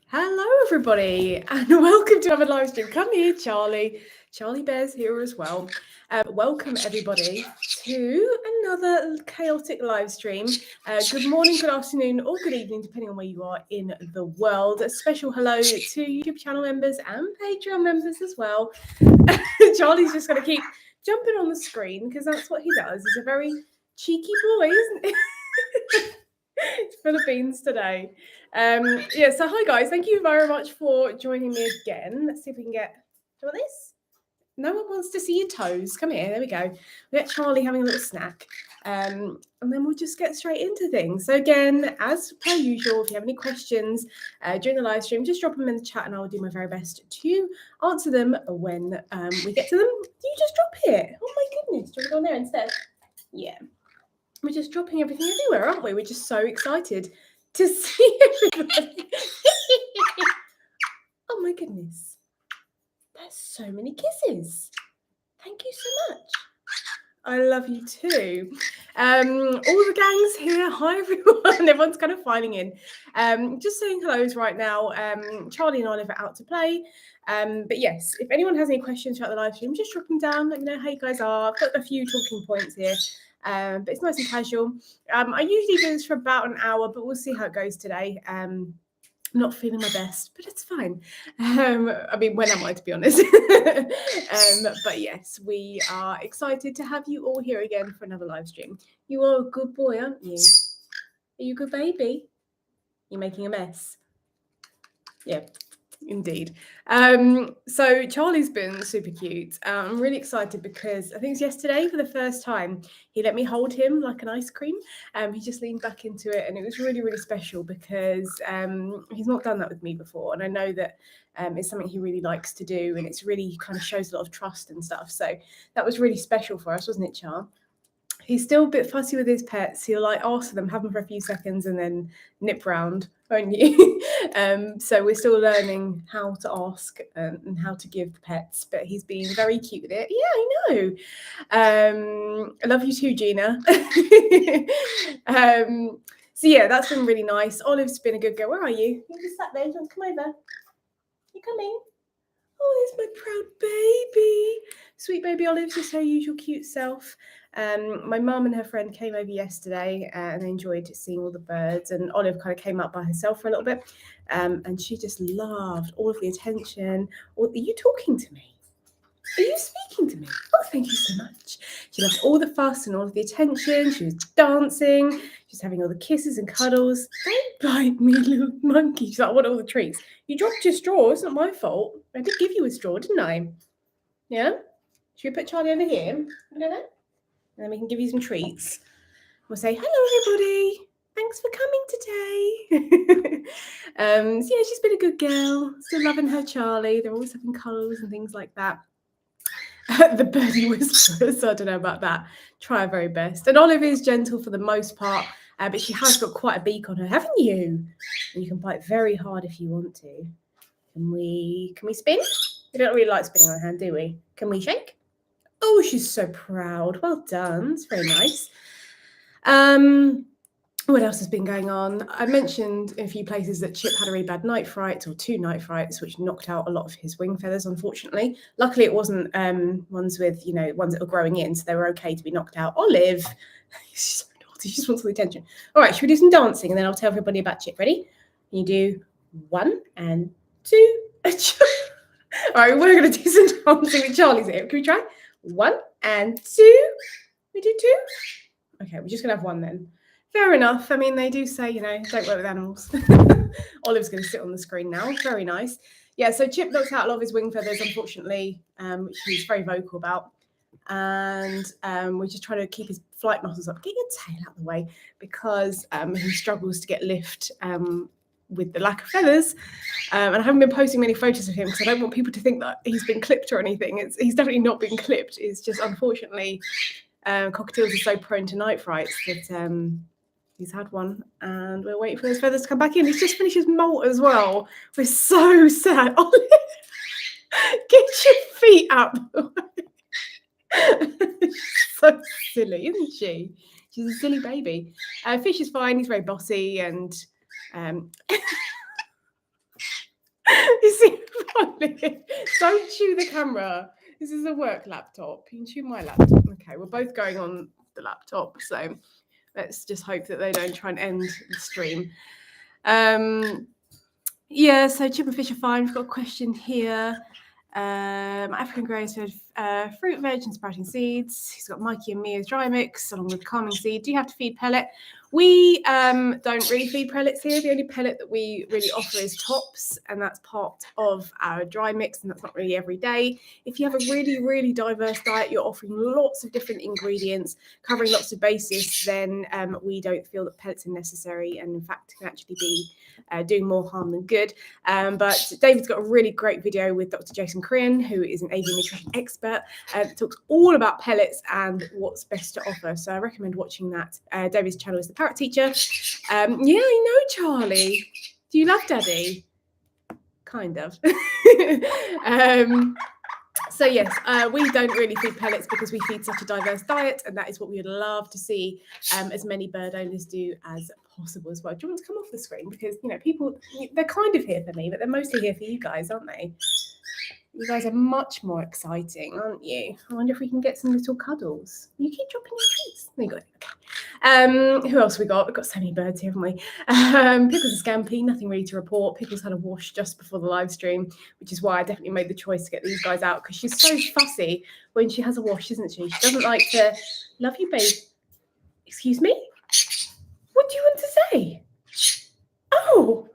Hello, everybody, and welcome to another live stream. Come here, Charlie. Charlie Bear's here as well. Welcome, everybody, to another chaotic live stream. Good morning, good afternoon, or good evening, depending on where you are in the world. A special hello to YouTube channel members and Patreon members as well. Charlie's just going to keep jumping on the screen because that's what he does. He's a very cheeky boy, isn't he? It's full of beans today. So hi guys, thank you very much for joining me again. Let's see if we can get, do you want this? No one wants to see your toes. Come here, there we go. We got Charlie having a little snack. And then we'll just get straight into things. So again, as per usual, if you have any questions during the live stream, just drop them in the chat and I'll do my very best to answer them when we get to them. You just drop it. Oh my goodness, do you want to go on there instead? Yeah. We're just dropping everything everywhere, aren't we? We're just so excited to see everybody. Oh my goodness. There's so many kisses. Thank you so much. I love you too. All the gangs here. Hi everyone. Everyone's kind of filing in. Just saying hellos right now. Charlie and Olive are out to play. But yes, if anyone has any questions throughout the live stream, just drop them down. Let me know how you guys are. I've got a few talking points here. But it's nice and casual. I usually do this for about an hour, but we'll see how it goes today. I'm not feeling my best, but it's fine. I mean, when am I, to be honest? But yes, we are excited to have you all here again for another live stream. You are a good boy, aren't you? Are you a good baby? You're making a mess. Yeah. Indeed. So Charlie's been super cute. I'm really excited because I think it's yesterday for the first time he let me hold him like an ice cream. He just leaned back into it and it was really, really special because he's not done that with me before. And I know that it's something he really likes to do and it's really kind of shows a lot of trust and stuff. So that was really special for us, wasn't it, Char? He's still a bit fussy with his pets. He'll like ask them, have them for a few seconds and then nip round, won't you? So we're still learning how to ask and how to give the pets, but he's being very cute with it. Yeah, I know. I love you too, Gina. So yeah, that's been really nice. Olive's been a good girl. Where are you? You just sat there. Do you want to come over? You coming? Oh, there's my proud baby. Sweet baby Olive's just her usual cute self. My mum and her friend came over yesterday and they enjoyed seeing all the birds. And Olive kind of came up by herself for a little bit. And she just loved all of the attention. Are you talking to me? Are you speaking to me? Oh, thank you so much. She loved all the fuss and all of the attention. She was dancing. She was having all the kisses and cuddles. Don't bite me, little monkey. She's like, I want all the treats. You dropped your straw. It's not my fault. I did give you a straw, didn't I? Yeah? Should we put Charlie over here? I don't know. And then we can give you some treats. We'll say, hello, everybody. Thanks for coming today. So yeah, she's been a good girl. Still loving her Charlie. They're always having cuddles and things like that. The birdie whispers. I don't know about that. Try her very best. And Olive is gentle for the most part, but she has got quite a beak on her, haven't you? And you can bite very hard if you want to. Can we spin? We don't really like spinning our hand, do we? Can we shake? Oh, she's so proud. Well done. It's very nice. What else has been going on? I mentioned in a few places that Chip had a really bad night fright or 2 night frights, which knocked out a lot of his wing feathers, unfortunately. Luckily, it wasn't ones with, ones that were growing in, so they were okay to be knocked out. Olive, she's so naughty. She just wants all the attention. All right, should we do some dancing and then I'll tell everybody about Chip? Ready? You do 1 and 2. All right, we're going to do some dancing with Charlie's here. Can we try? 1 and 2. We do 2? Okay, we're just going to have 1 then. Fair enough. I mean, they do say, don't work with animals. Olive's going to sit on the screen now. Very nice. Yeah, so Chip knocked out a lot of his wing feathers, unfortunately, which he's very vocal about. And we're just trying to keep his flight muscles up. Get your tail out of the way because he struggles to get lift with the lack of feathers. And I haven't been posting many photos of him because I don't want people to think that he's been clipped or anything. He's definitely not been clipped. It's just, unfortunately, cockatiels are so prone to night frights that he's had one and we're waiting for those feathers to come back in. He's just finished his molt as well. We're so sad. Olive, get your feet up. She's so silly, isn't she? She's a silly baby. Fish is fine. He's very bossy and You see, don't chew the camera. This is a work laptop. You can chew my laptop. Okay, we're both going on the laptop, so let's just hope that they don't try and end the stream. Yeah, so chip and fish are fine. We've got a question here. African grey said fruit, veg, and sprouting seeds. He's got Mikey and Mia's dry mix along with calming seed. Do you have to feed pellet? We don't really feed pellets here. The only pellet that we really offer is tops, and that's part of our dry mix, and that's not really every day. If you have a really, really diverse diet, you're offering lots of different ingredients, covering lots of bases, then we don't feel that pellets are necessary, and in fact can actually be doing more harm than good. But David's got a really great video with Dr. Jason Crean, who is an avian nutrition expert, that talks all about pellets and what's best to offer. So I recommend watching that. David's channel is The Parrot Teacher. Yeah, I know, Charlie. Do you love Daddy? Kind of. So yes, we don't really feed pellets because we feed such a diverse diet, and that is what we would love to see as many bird owners do as possible as well. Do you want to come off the screen? Because, you know, people, they're kind of here for me, but they're mostly here for you guys, aren't they? You guys are much more exciting, aren't you? I wonder if we can get some little cuddles. You keep dropping your treats. There you go. Okay. Who else we got? We've got so many birds here, haven't we? Pickles and Scampi, nothing really to report. Pickles had a wash just before the live stream, which is why I definitely made the choice to get these guys out, because she's so fussy when she has a wash, isn't she? She doesn't like to... Love you, babe. Excuse me? What do you want to say? Oh!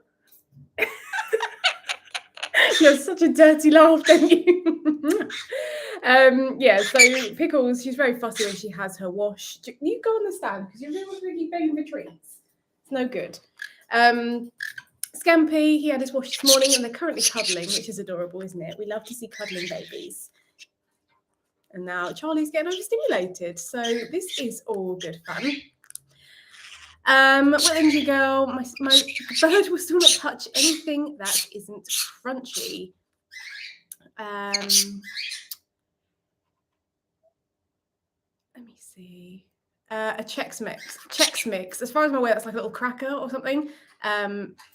You have such a dirty laugh, don't you? Yeah, so Pickles, she's very fussy when she has her wash. You go on the stand, because you're really going to keep begging for treats. It's no good. Scampi, he had his wash this morning, and they're currently cuddling, which is adorable, isn't it? We love to see cuddling babies. And now Charlie's getting overstimulated, so this is all good fun. Well, Indie Girl, my bird will still not touch anything that isn't crunchy. Let me see. A Chex Mix. As far as I'm aware, that's like a little cracker or something.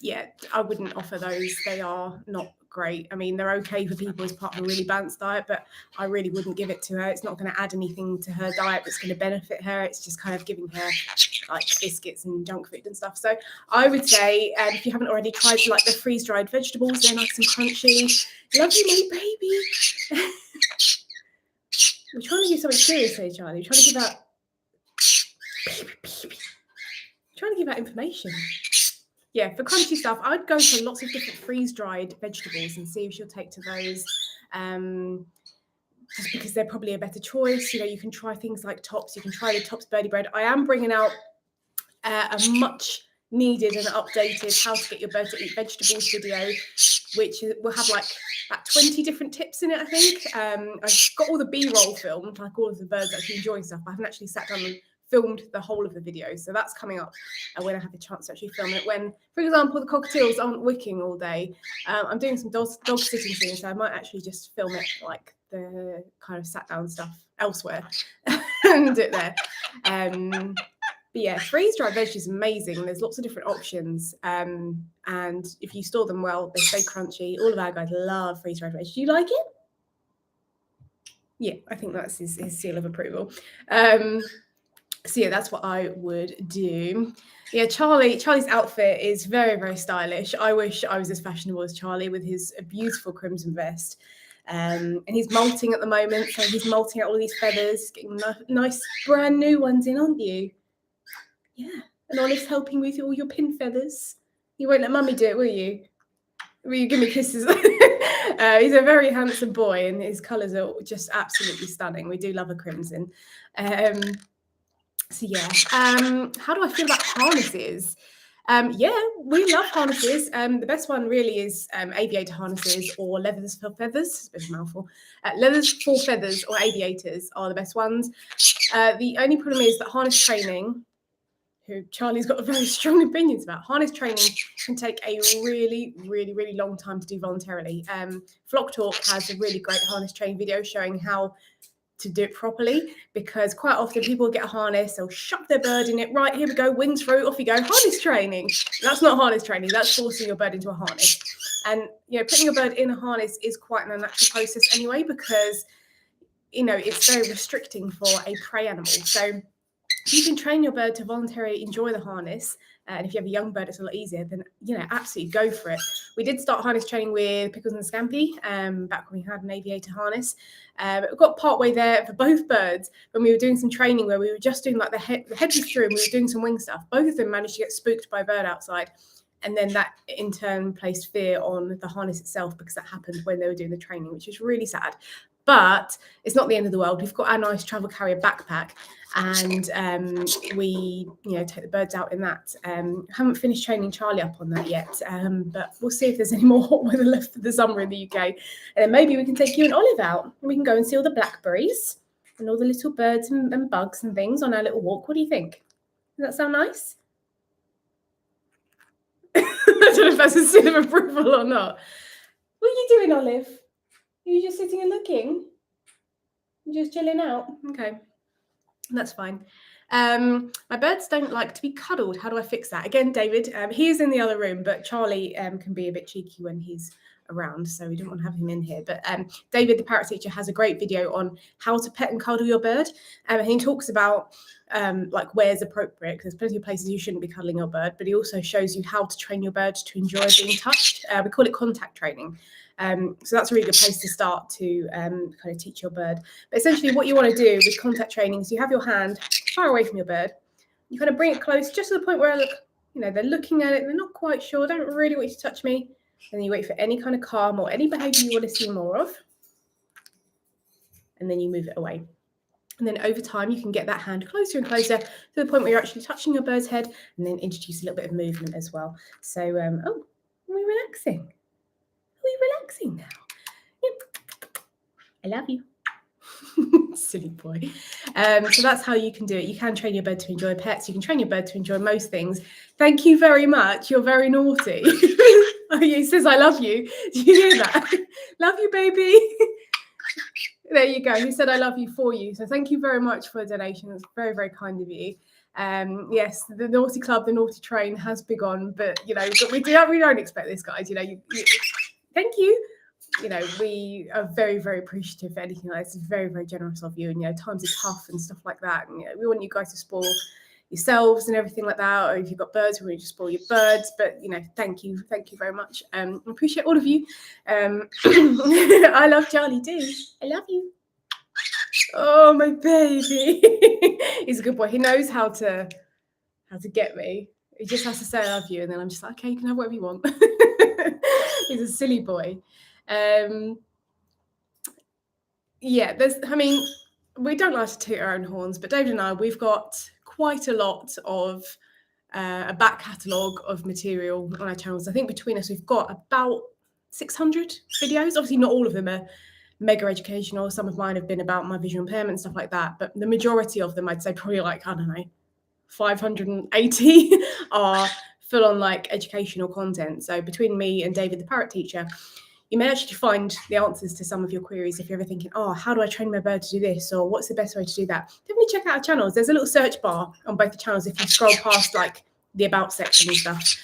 Yeah, I wouldn't offer those. They are not great. I mean, they're okay for people as part of a really balanced diet, but I really wouldn't give it to her. It's not going to add anything to her diet that's going to benefit her. It's just kind of giving her like biscuits and junk food and stuff. So I would say, if you haven't already tried like the freeze-dried vegetables, they're nice and crunchy. Love you, my baby. We're trying to give something serious here, Charlie. We're trying to give out... Trying to give out information. Yeah, for crunchy stuff, I'd go for lots of different freeze-dried vegetables and see if she'll take to those. Just because they're probably a better choice. You know, you can try things like Tops. You can try the Tops birdie bread. I am bringing out a much needed and updated how to get your bird to eat vegetables video, which will have like about 20 different tips in it, I think. I've got all the B-roll filmed, like all of the birds actually enjoying stuff. I haven't actually sat down and filmed the whole of the video, so that's coming up when I have the chance to actually film it. When, for example, the cockatiels aren't wicking all day, I'm doing some dog sitting soon, so I might actually just film it like the kind of sat down stuff elsewhere and do it there. But yeah, freeze-dried veg is amazing. There's lots of different options, and if you store them well, they stay crunchy. All of our guys love freeze-dried veg. Do you like it? Yeah, I think that's his seal of approval. So yeah, that's what I would do. Yeah, Charlie's outfit is very, very stylish. I wish I was as fashionable as Charlie with his beautiful crimson vest. And he's molting at the moment, so he's molting out all these feathers, getting nice brand new ones in, aren't you? Yeah, and Olive's helping with all your pin feathers. You won't let Mummy do it, will you? Will you give me kisses? He's a very handsome boy, and his colours are just absolutely stunning. We do love a crimson. So yeah, how do I feel about harnesses? Yeah, we love harnesses. The best one really is aviator harnesses or leathers for feathers. It's a bit of a mouthful. Leathers for feathers or aviators are the best ones. The only problem is that harness training, who Charlie's got very strong opinions about, harness training can take a really, really, really long time to do voluntarily. Flock Talk has a really great harness training video showing how to do it properly, because quite often people get a harness, they'll shove their bird in it, right, here we go, wings through, off you go, harness training. That's not harness training, that's forcing your bird into a harness. And, putting your bird in a harness is quite an unnatural process anyway, because, it's very restricting for a prey animal. So you can train your bird to voluntarily enjoy the harness. And if you have a young bird, it's a lot easier. Then, absolutely go for it. We did start harness training with Pickles and Scampi back when we had an aviator harness. We got part way there for both birds when we were doing some training where we were just doing like the head was through and we were doing some wing stuff. Both of them managed to get spooked by a bird outside. And then that in turn placed fear on the harness itself, because that happened when they were doing the training, which is really sad. But it's not the end of the world. We've got our nice travel carrier backpack, and we, take the birds out in that. Haven't finished training Charlie up on that yet, but we'll see if there's any more hot weather left for the summer in the UK. And then maybe we can take you and Olive out, and we can go and see all the blackberries and all the little birds and bugs and things on our little walk. What do you think? Does that sound nice? I don't know if that's a seal of approval or not. What are you doing, Olive? Are you just sitting and looking? You're just chilling out? Okay, that's fine. My birds don't like to be cuddled. How do I fix that? Again, David, he is in the other room, but Charlie can be a bit cheeky when he's around, so we don't want to have him in here. But David, the parrot teacher, has a great video on how to pet and cuddle your bird. And he talks about like where's appropriate, because there's plenty of places you shouldn't be cuddling your bird, but he also shows you how to train your bird to enjoy being touched. We call it contact training. So that's a really good place to start to kind of teach your bird. But essentially what you want to do with contact training is you have your hand far away from your bird. You kind of bring it close just to the point where, they're looking at it, they're not quite sure, don't really want you to touch me. And then you wait for any kind of calm or any behaviour you want to see more of. And then you move it away. And then over time, you can get that hand closer and closer to the point where you're actually touching your bird's head, and then introduce a little bit of movement as well. So, are we relaxing? Are we relaxing now? Yep. I love you. Silly boy. So that's how you can do it. You can train your bird to enjoy pets. You can train your bird to enjoy most things. Thank you very much. You're very naughty. Oh, he says, I love you. Do you hear that? Love you, baby. There you go. He said, I love you for you. So thank you very much for the donation. It's very, very kind of you. Yes, the naughty club, the naughty train has begun, but, but we don't expect this, guys. Thank you. We are very, very appreciative of anything like this. It's very, very generous of you. And, times are tough and stuff like that. And, we want you guys to spoil yourselves and everything like that. Or if you've got birds, we want you to spoil your birds. But, thank you. Thank you very much. I appreciate all of you. I love Charlie too. I love you. Oh, my baby. He's a good boy. He knows how to get me. He just has to say I love you. And then I'm just like, okay, you can have whatever you want. He's a silly boy. We don't like to toot our own horns, but David and I, we've got quite a lot of a back catalogue of material on our channels. I think between us, we've got about 600 videos. Obviously, not all of them are mega educational. Some of mine have been about my visual impairment and stuff like that, but the majority of them, I'd say probably 580 are full on educational content. So between me and David, the parrot teacher, you may actually find the answers to some of your queries if you're ever thinking, how do I train my bird to do this? Or what's the best way to do that? Definitely check out our channels. There's a little search bar on both the channels if you scroll past the about section and stuff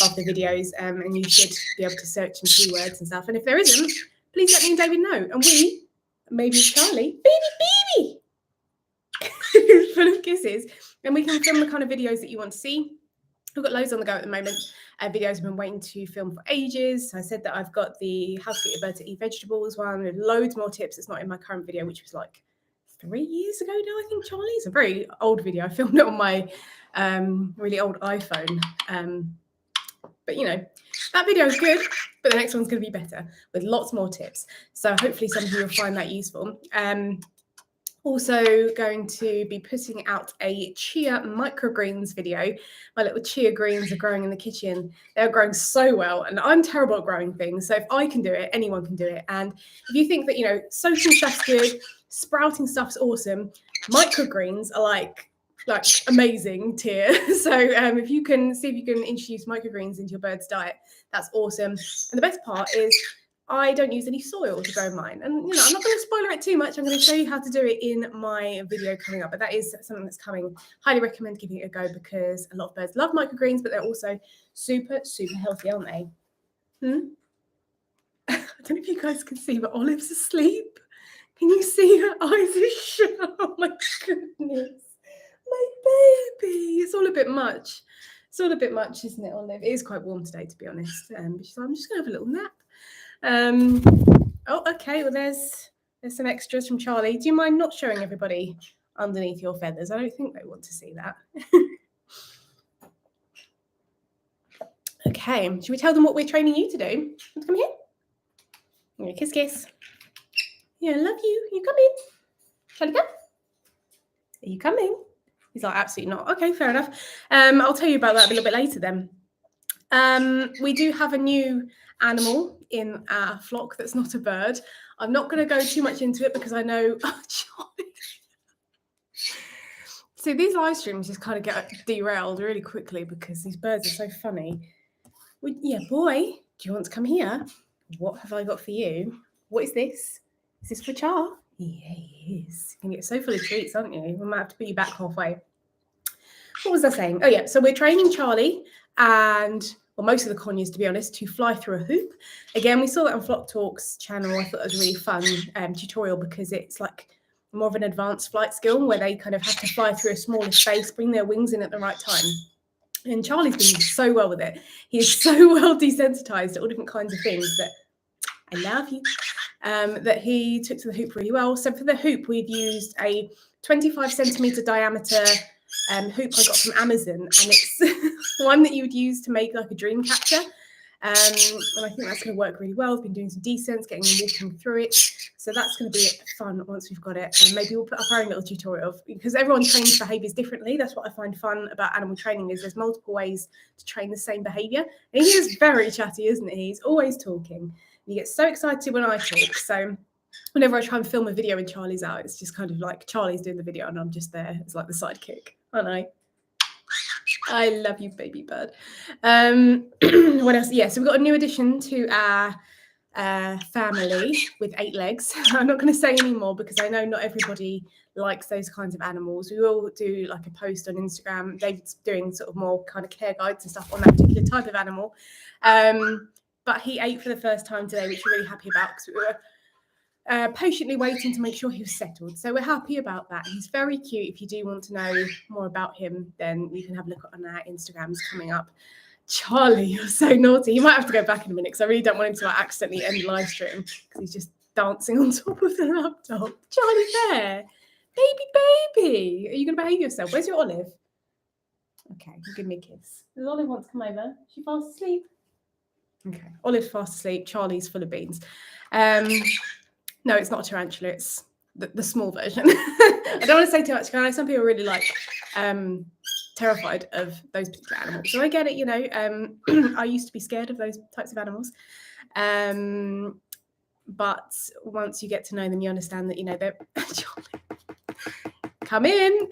above the videos, and you should be able to search some keywords and stuff. And if there isn't, please let me and David know. And we, maybe Charlie, baby, full of kisses, and we can film the kind of videos that you want to see. We've got loads on the go at the moment. Videos I've been waiting to film for ages. So I said that I've got the how to get your bird to eat vegetables one with loads more tips. It's not in my current video, which was 3 years ago now, I think, Charlie. It's a very old video. I filmed it on my really old iPhone. But that video is good, but the next one's going to be better with lots more tips. So hopefully some of you will find that useful. Also going to be putting out a chia microgreens video. My little chia greens are growing in the kitchen. They're growing so well, and I'm terrible at growing things. So if I can do it, anyone can do it. And if you think that, soaking stuff's good, sprouting stuff's awesome, microgreens are like amazing tier. So if you can introduce microgreens into your bird's diet, that's awesome. And the best part is I don't use any soil to grow mine. And, I'm not going to spoiler it too much. I'm going to show you how to do it in my video coming up. But that is something that's coming. Highly recommend giving it a go because a lot of birds love microgreens, but they're also super, super healthy, aren't they? I don't know if you guys can see, but Olive's asleep. Can you see her eyes are shut? Oh my goodness. My baby. It's all a bit much. It's all a bit much, isn't it, Olive? It is quite warm today, to be honest. But she's like, I'm just going to have a little nap. Oh, okay. Well, there's some extras from Charlie. Do you mind not showing everybody underneath your feathers? I don't think they want to see that. Okay. Should we tell them what we're training you to do? Come here. Yeah, kiss, kiss. Yeah, I love you. You come in. Shall I come? Are you coming? He's like, absolutely not. Okay, fair enough. I'll tell you about that a little bit later then. We do have a new animal in our flock that's not a bird. I'm not going to go too much into it because I know... Oh, Charlie. So these live streams just kind of get derailed really quickly because these birds are so funny. Well, yeah, boy, do you want to come here? What have I got for you? What is this? Is this for Char? Yeah, he is. You can get so full of treats, aren't you? We might have to put you back halfway. What was I saying? Oh, yeah. So we're training Charlie and, well, most of the conures, to be honest, to fly through a hoop. Again, we saw that on Flock Talk's channel. I thought that was a really fun tutorial because it's like more of an advanced flight skill where they kind of have to fly through a smaller space, bring their wings in at the right time. And Charlie's been so well with it. He is so well desensitized to all different kinds of things that I love you, that he took to the hoop really well. So for the hoop, we've used a 25 centimetre diameter hoop I got from Amazon, and it's one that you would use to make like a dream catcher. And I think that's going to work really well. We've been doing some descents, getting them walking through it. So that's going to be fun once we've got it. And maybe we'll put up our own little tutorial because everyone trains behaviours differently. That's what I find fun about animal training is there's multiple ways to train the same behaviour. And he is very chatty, isn't he? He's always talking. And he gets so excited when I talk. So whenever I try and film a video and Charlie's out, it's just kind of like Charlie's doing the video and I'm just there. It's like the sidekick, aren't I? I love you, baby bird. What else? Yeah, so we've got a new addition to our family with 8 legs. I'm not going to say any more because I know not everybody likes those kinds of animals. We will do like a post on Instagram. David's doing sort of more kind of care guides and stuff on that particular type of animal. But he ate for the first time today, which we're really happy about because we were patiently waiting to make sure he was settled. So we're happy about that. He's very cute. If you do want to know more about him, then you can have a look on our Instagrams coming up. Charlie, you're so naughty. You might have to go back in a minute because I really don't want him to like, accidentally end the live stream because he's just dancing on top of the laptop. Charlie there. Baby. Are you going to behave yourself? Where's your Olive? Okay, give me a kiss. Does Olive want to come over? Is she fast asleep? Okay, Olive's fast asleep. Charlie's full of beans. No, it's not a tarantula. It's the small version. I don't want to say too much. I know some people are really like terrified of those particular animals. So I get it, you know. I used to be scared of those types of animals. But once you get to know them, you understand that, you know, they're... Come in.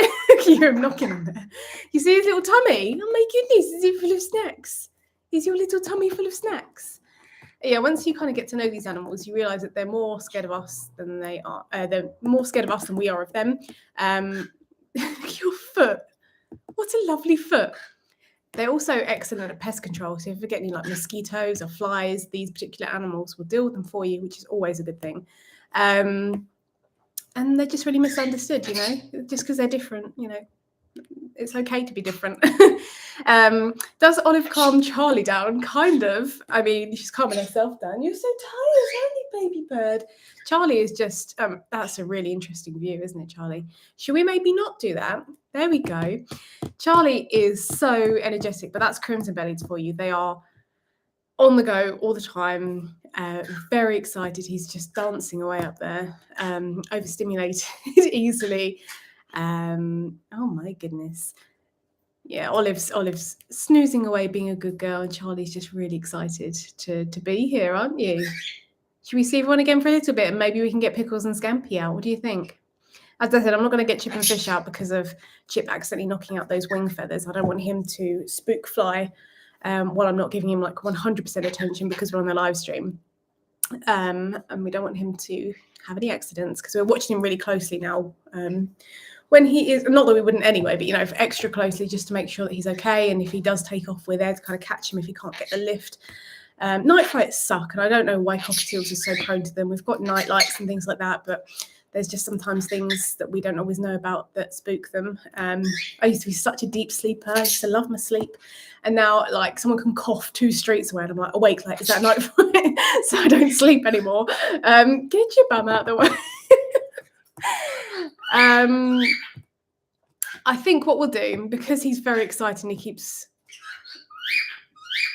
You hear him knocking on there. You see his little tummy? Oh my goodness, is he full of snacks? Is your little tummy full of snacks? Yeah, once you kind of get to know these animals, you realise that they're more scared of us than they are. They're more scared of us than we are of them. Your foot. What a lovely foot. They're also excellent at pest control. So if you get any like mosquitoes or flies, these particular animals will deal with them for you, which is always a good thing. And they're just really misunderstood, you know, just because they're different, you know. It's okay to be different. Does Olive calm Charlie down? Kind of. I mean, she's calming herself down. You're so tired, aren't you, baby bird? Charlie is just, that's a really interesting view, isn't it, Charlie? Should we maybe not do that? There we go. Charlie is so energetic, but that's crimson bellieds for you. They are on the go all the time, very excited. He's just dancing away up there, overstimulated easily. Oh my goodness. Yeah, Olive's snoozing away being a good girl, and Charlie's just really excited to be here, aren't you? Should we see everyone again for a little bit and maybe we can get Pickles and Scampi out? What do you think? As I said, I'm not going to get Chip and Fish out because of Chip accidentally knocking out those wing feathers. I don't want him to spook fly while I'm not giving him like 100% attention because we're on the live stream. And we don't want him to have any accidents because we're watching him really closely now. When he is, not that we wouldn't anyway, but, you know, extra closely just to make sure that he's okay. And if he does take off, we're there to kind of catch him if he can't get the lift. Night frights suck, and I don't know why cockatiels are so prone to them. We've got night lights and things like that, but there's just sometimes things that we don't always know about that spook them. I used to be such a deep sleeper. I used to love my sleep. And now, like, someone can cough 2 streets away, and I'm like, awake, like, is that night fright? So I don't sleep anymore. Get your bum out the way. I think what we'll do, because he's very excited and he keeps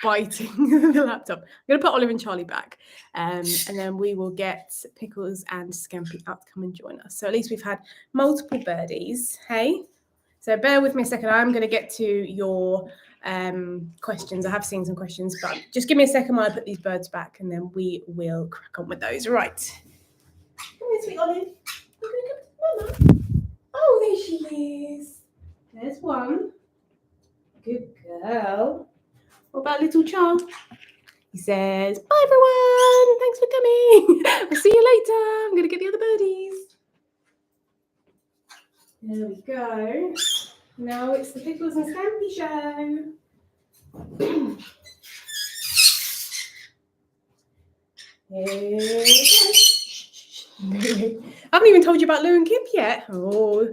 biting the laptop, I'm going to put Olive and Charlie back, and then we will get Pickles and Scampi out to come and join us. So at least we've had multiple birdies. Hey, so bear with me a second. I'm going to get to your questions. I have seen some questions, but just give me a second while I put these birds back, and then we will crack on with those. Right. Come here, sweet Olive. Mama. Oh, there she is. There's one. Good girl. What about little Charles? He says, bye everyone, thanks for coming. I'll see you later. I'm going to get the other birdies. There we go. Now it's the Pickles and Scampi show. Here we go. I haven't even told you about Lou and Kip yet. Oh,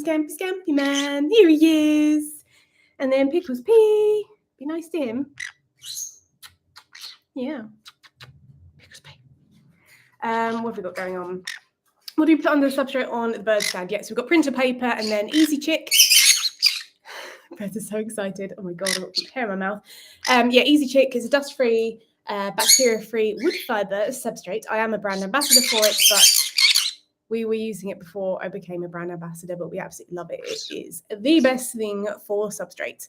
Scampi man, here he is. And then Pickles P. Be nice to him. Yeah. Pickles P. What have we got going on? What do you put under the substrate on the bird stand? Yes, we've got printer paper and then Easy Chick. Birds are so excited. Oh my God, I've got hair in my mouth. Yeah, Easy Chick is a dust-free, bacteria-free wood fiber substrate. I am a brand ambassador for it, but we were using it before I became a brand ambassador, but we absolutely love it. It is the best thing for substrate.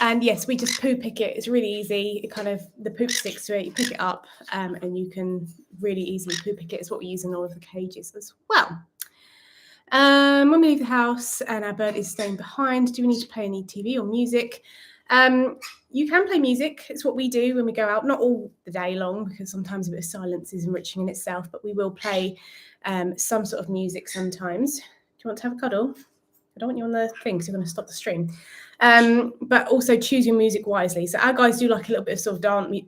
And yes, we just poo pick it. It's really easy. It kind of, the poop sticks to it. You pick it up and you can really easily poo pick it. It's what we use in all of the cages as well. When we leave the house and our bird is staying behind, do we need to play any TV or music? You can play music. It's what we do when we go out, not all the day long, because sometimes a bit of silence is enriching in itself, but we will play some sort of music sometimes. Do you want to have a cuddle? I don't want you on the thing because you're going to stop the stream. But also choose your music wisely. So our guys do like a little bit of sort of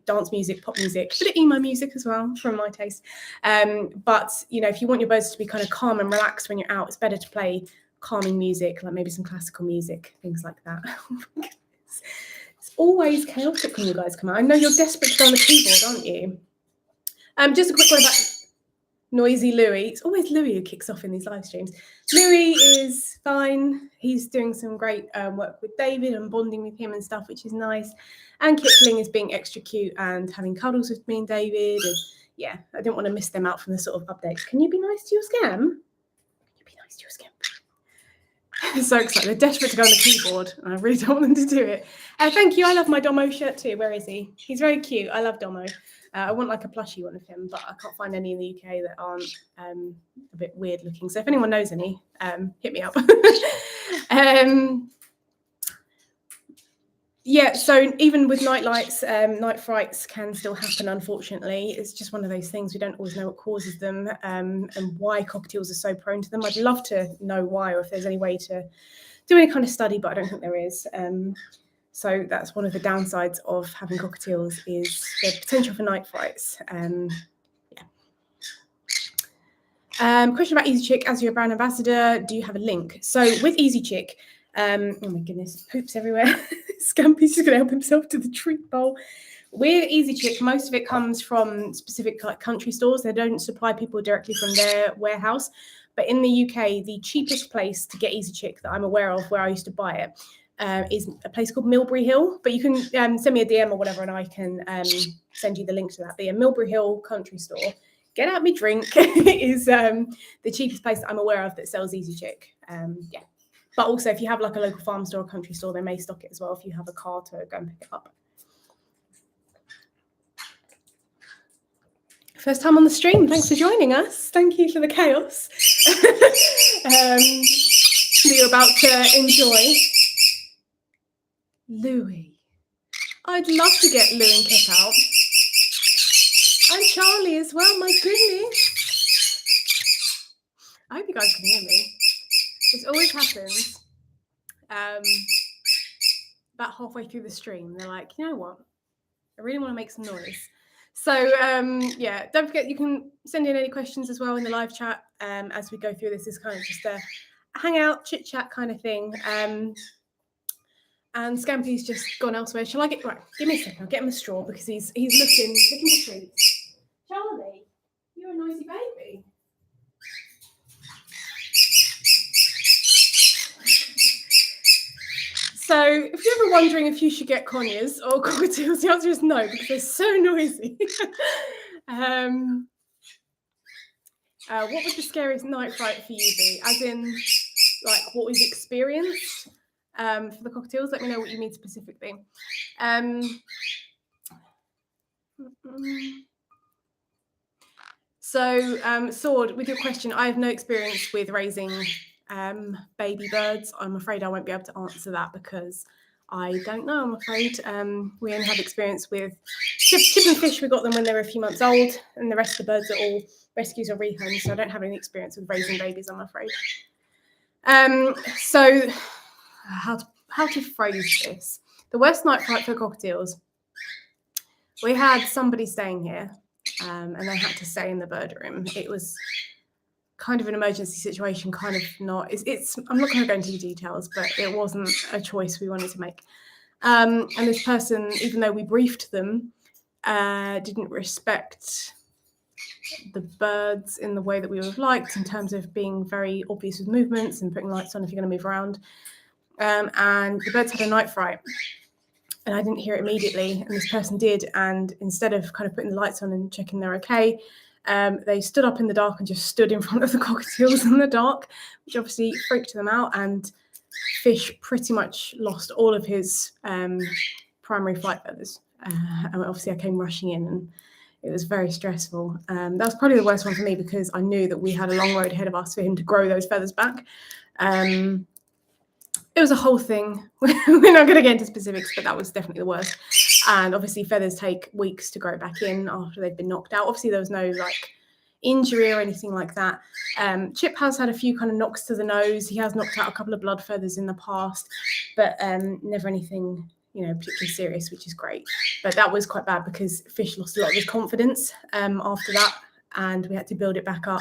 dance music, pop music, a bit of emo music as well, from my taste. But, you know, if you want your birds to be kind of calm and relaxed when you're out, it's better to play calming music, like maybe some classical music, things like that. Oh my goodness. It's always chaotic when you guys come out. I know you're desperate to go on the keyboard, aren't you? Just a quick one about noisy Louis. It's always Louis who kicks off in these live streams. Louis is fine. He's doing some great work with David and bonding with him and stuff, which is nice. And Kipling is being extra cute and having cuddles with me and David. And yeah, I didn't want to miss them out from the sort of updates. Can you be nice to your Scam? Can you be nice to your Scam? I'm so excited. They're desperate to go on the keyboard, and I really don't want them to do it. Thank you. I love my Domo shirt too. Where is he? He's very cute. I love Domo. I want like a plushie one of him, but I can't find any in the UK that aren't a bit weird looking. So if anyone knows any, hit me up. Yeah, so even with night lights, night frights can still happen, unfortunately. It's just one of those things. We don't always know what causes them and why cockatiels are so prone to them. I'd love to know why, or if there's any way to do any kind of study, but I don't think there is. So that's one of the downsides of having cockatiels is the potential for night frights. Question about Easy Chick. As you're a brand ambassador, do you have a link? So with Easy Chick, oh my goodness, poops everywhere. Scampi's just going to help himself to the treat bowl. With Easy Chick, most of it comes from specific like country stores. They don't supply people directly from their warehouse. But in the UK, the cheapest place to get Easy Chick that I'm aware of, where I used to buy it, is a place called Milbury Hill. But you can send me a DM or whatever, and I can send you the link to that. But yeah, Milbury Hill Country Store. Get out me drink is the cheapest place that I'm aware of that sells Easy Chick. Yeah. But also, if you have like a local farm store or country store, they may stock it as well if you have a car to go and pick it up. First time on the stream. Thanks for joining us. Thank you for the chaos that you're about to enjoy. Louis. I'd love to get Lou and Kip out. And Charlie as well. My goodness. I hope you guys can hear me. This always happens. about halfway through the stream, they're like, you know what? I really want to make some noise. So yeah, don't forget you can send in any questions as well in the live chat as we go through this. Is kind of just a hangout, chit chat kind of thing. And Scampi's just gone elsewhere. Shall I get right? Give me a second. I'll get him a straw because he's looking for treats. Charlie, you're a noisy baby. So if you're ever wondering if you should get conures or cockatiels, the answer is no, because they're so noisy. What would the scariest night fright for you be? As in, like, what we've experienced for the cockatiels? Let me know what you mean specifically. So, Sword, with your question, I have no experience with raising baby birds. I'm afraid I won't be able to answer that because I don't know, I'm afraid. We only have experience with chip and fish. We got them when they were a few months old, and the rest of the birds are all rescues or rehomes, so I don't have any experience with raising babies, I'm afraid. So how to phrase this? The worst night fright for cockatiels. We had somebody staying here, and they had to stay in the bird room. It was kind of an emergency situation, kind of not. I'm not going to go into the details, but it wasn't a choice we wanted to make. And this person, even though we briefed them, didn't respect the birds in the way that we would have liked, in terms of being very obvious with movements and putting lights on if you're going to move around. And the birds had a night fright, and I didn't hear it immediately, and this person did. And instead of kind of putting the lights on and checking they're okay, they stood up in the dark and just stood in front of the cockatiels in the dark, which obviously freaked them out. And Fish pretty much lost all of his primary flight feathers. And obviously I came rushing in, and it was very stressful. That was probably the worst one for me, because I knew that we had a long road ahead of us for him to grow those feathers back. It was a whole thing. We're not going to get into specifics, but that was definitely the worst. And obviously feathers take weeks to grow back in after they've been knocked out. Obviously there was no like injury or anything like that. Chip has had a few kind of knocks to the nose. He has knocked out a couple of blood feathers in the past, but never anything, you know, particularly serious, which is great. But that was quite bad because Fish lost a lot of his confidence after that, and we had to build it back up.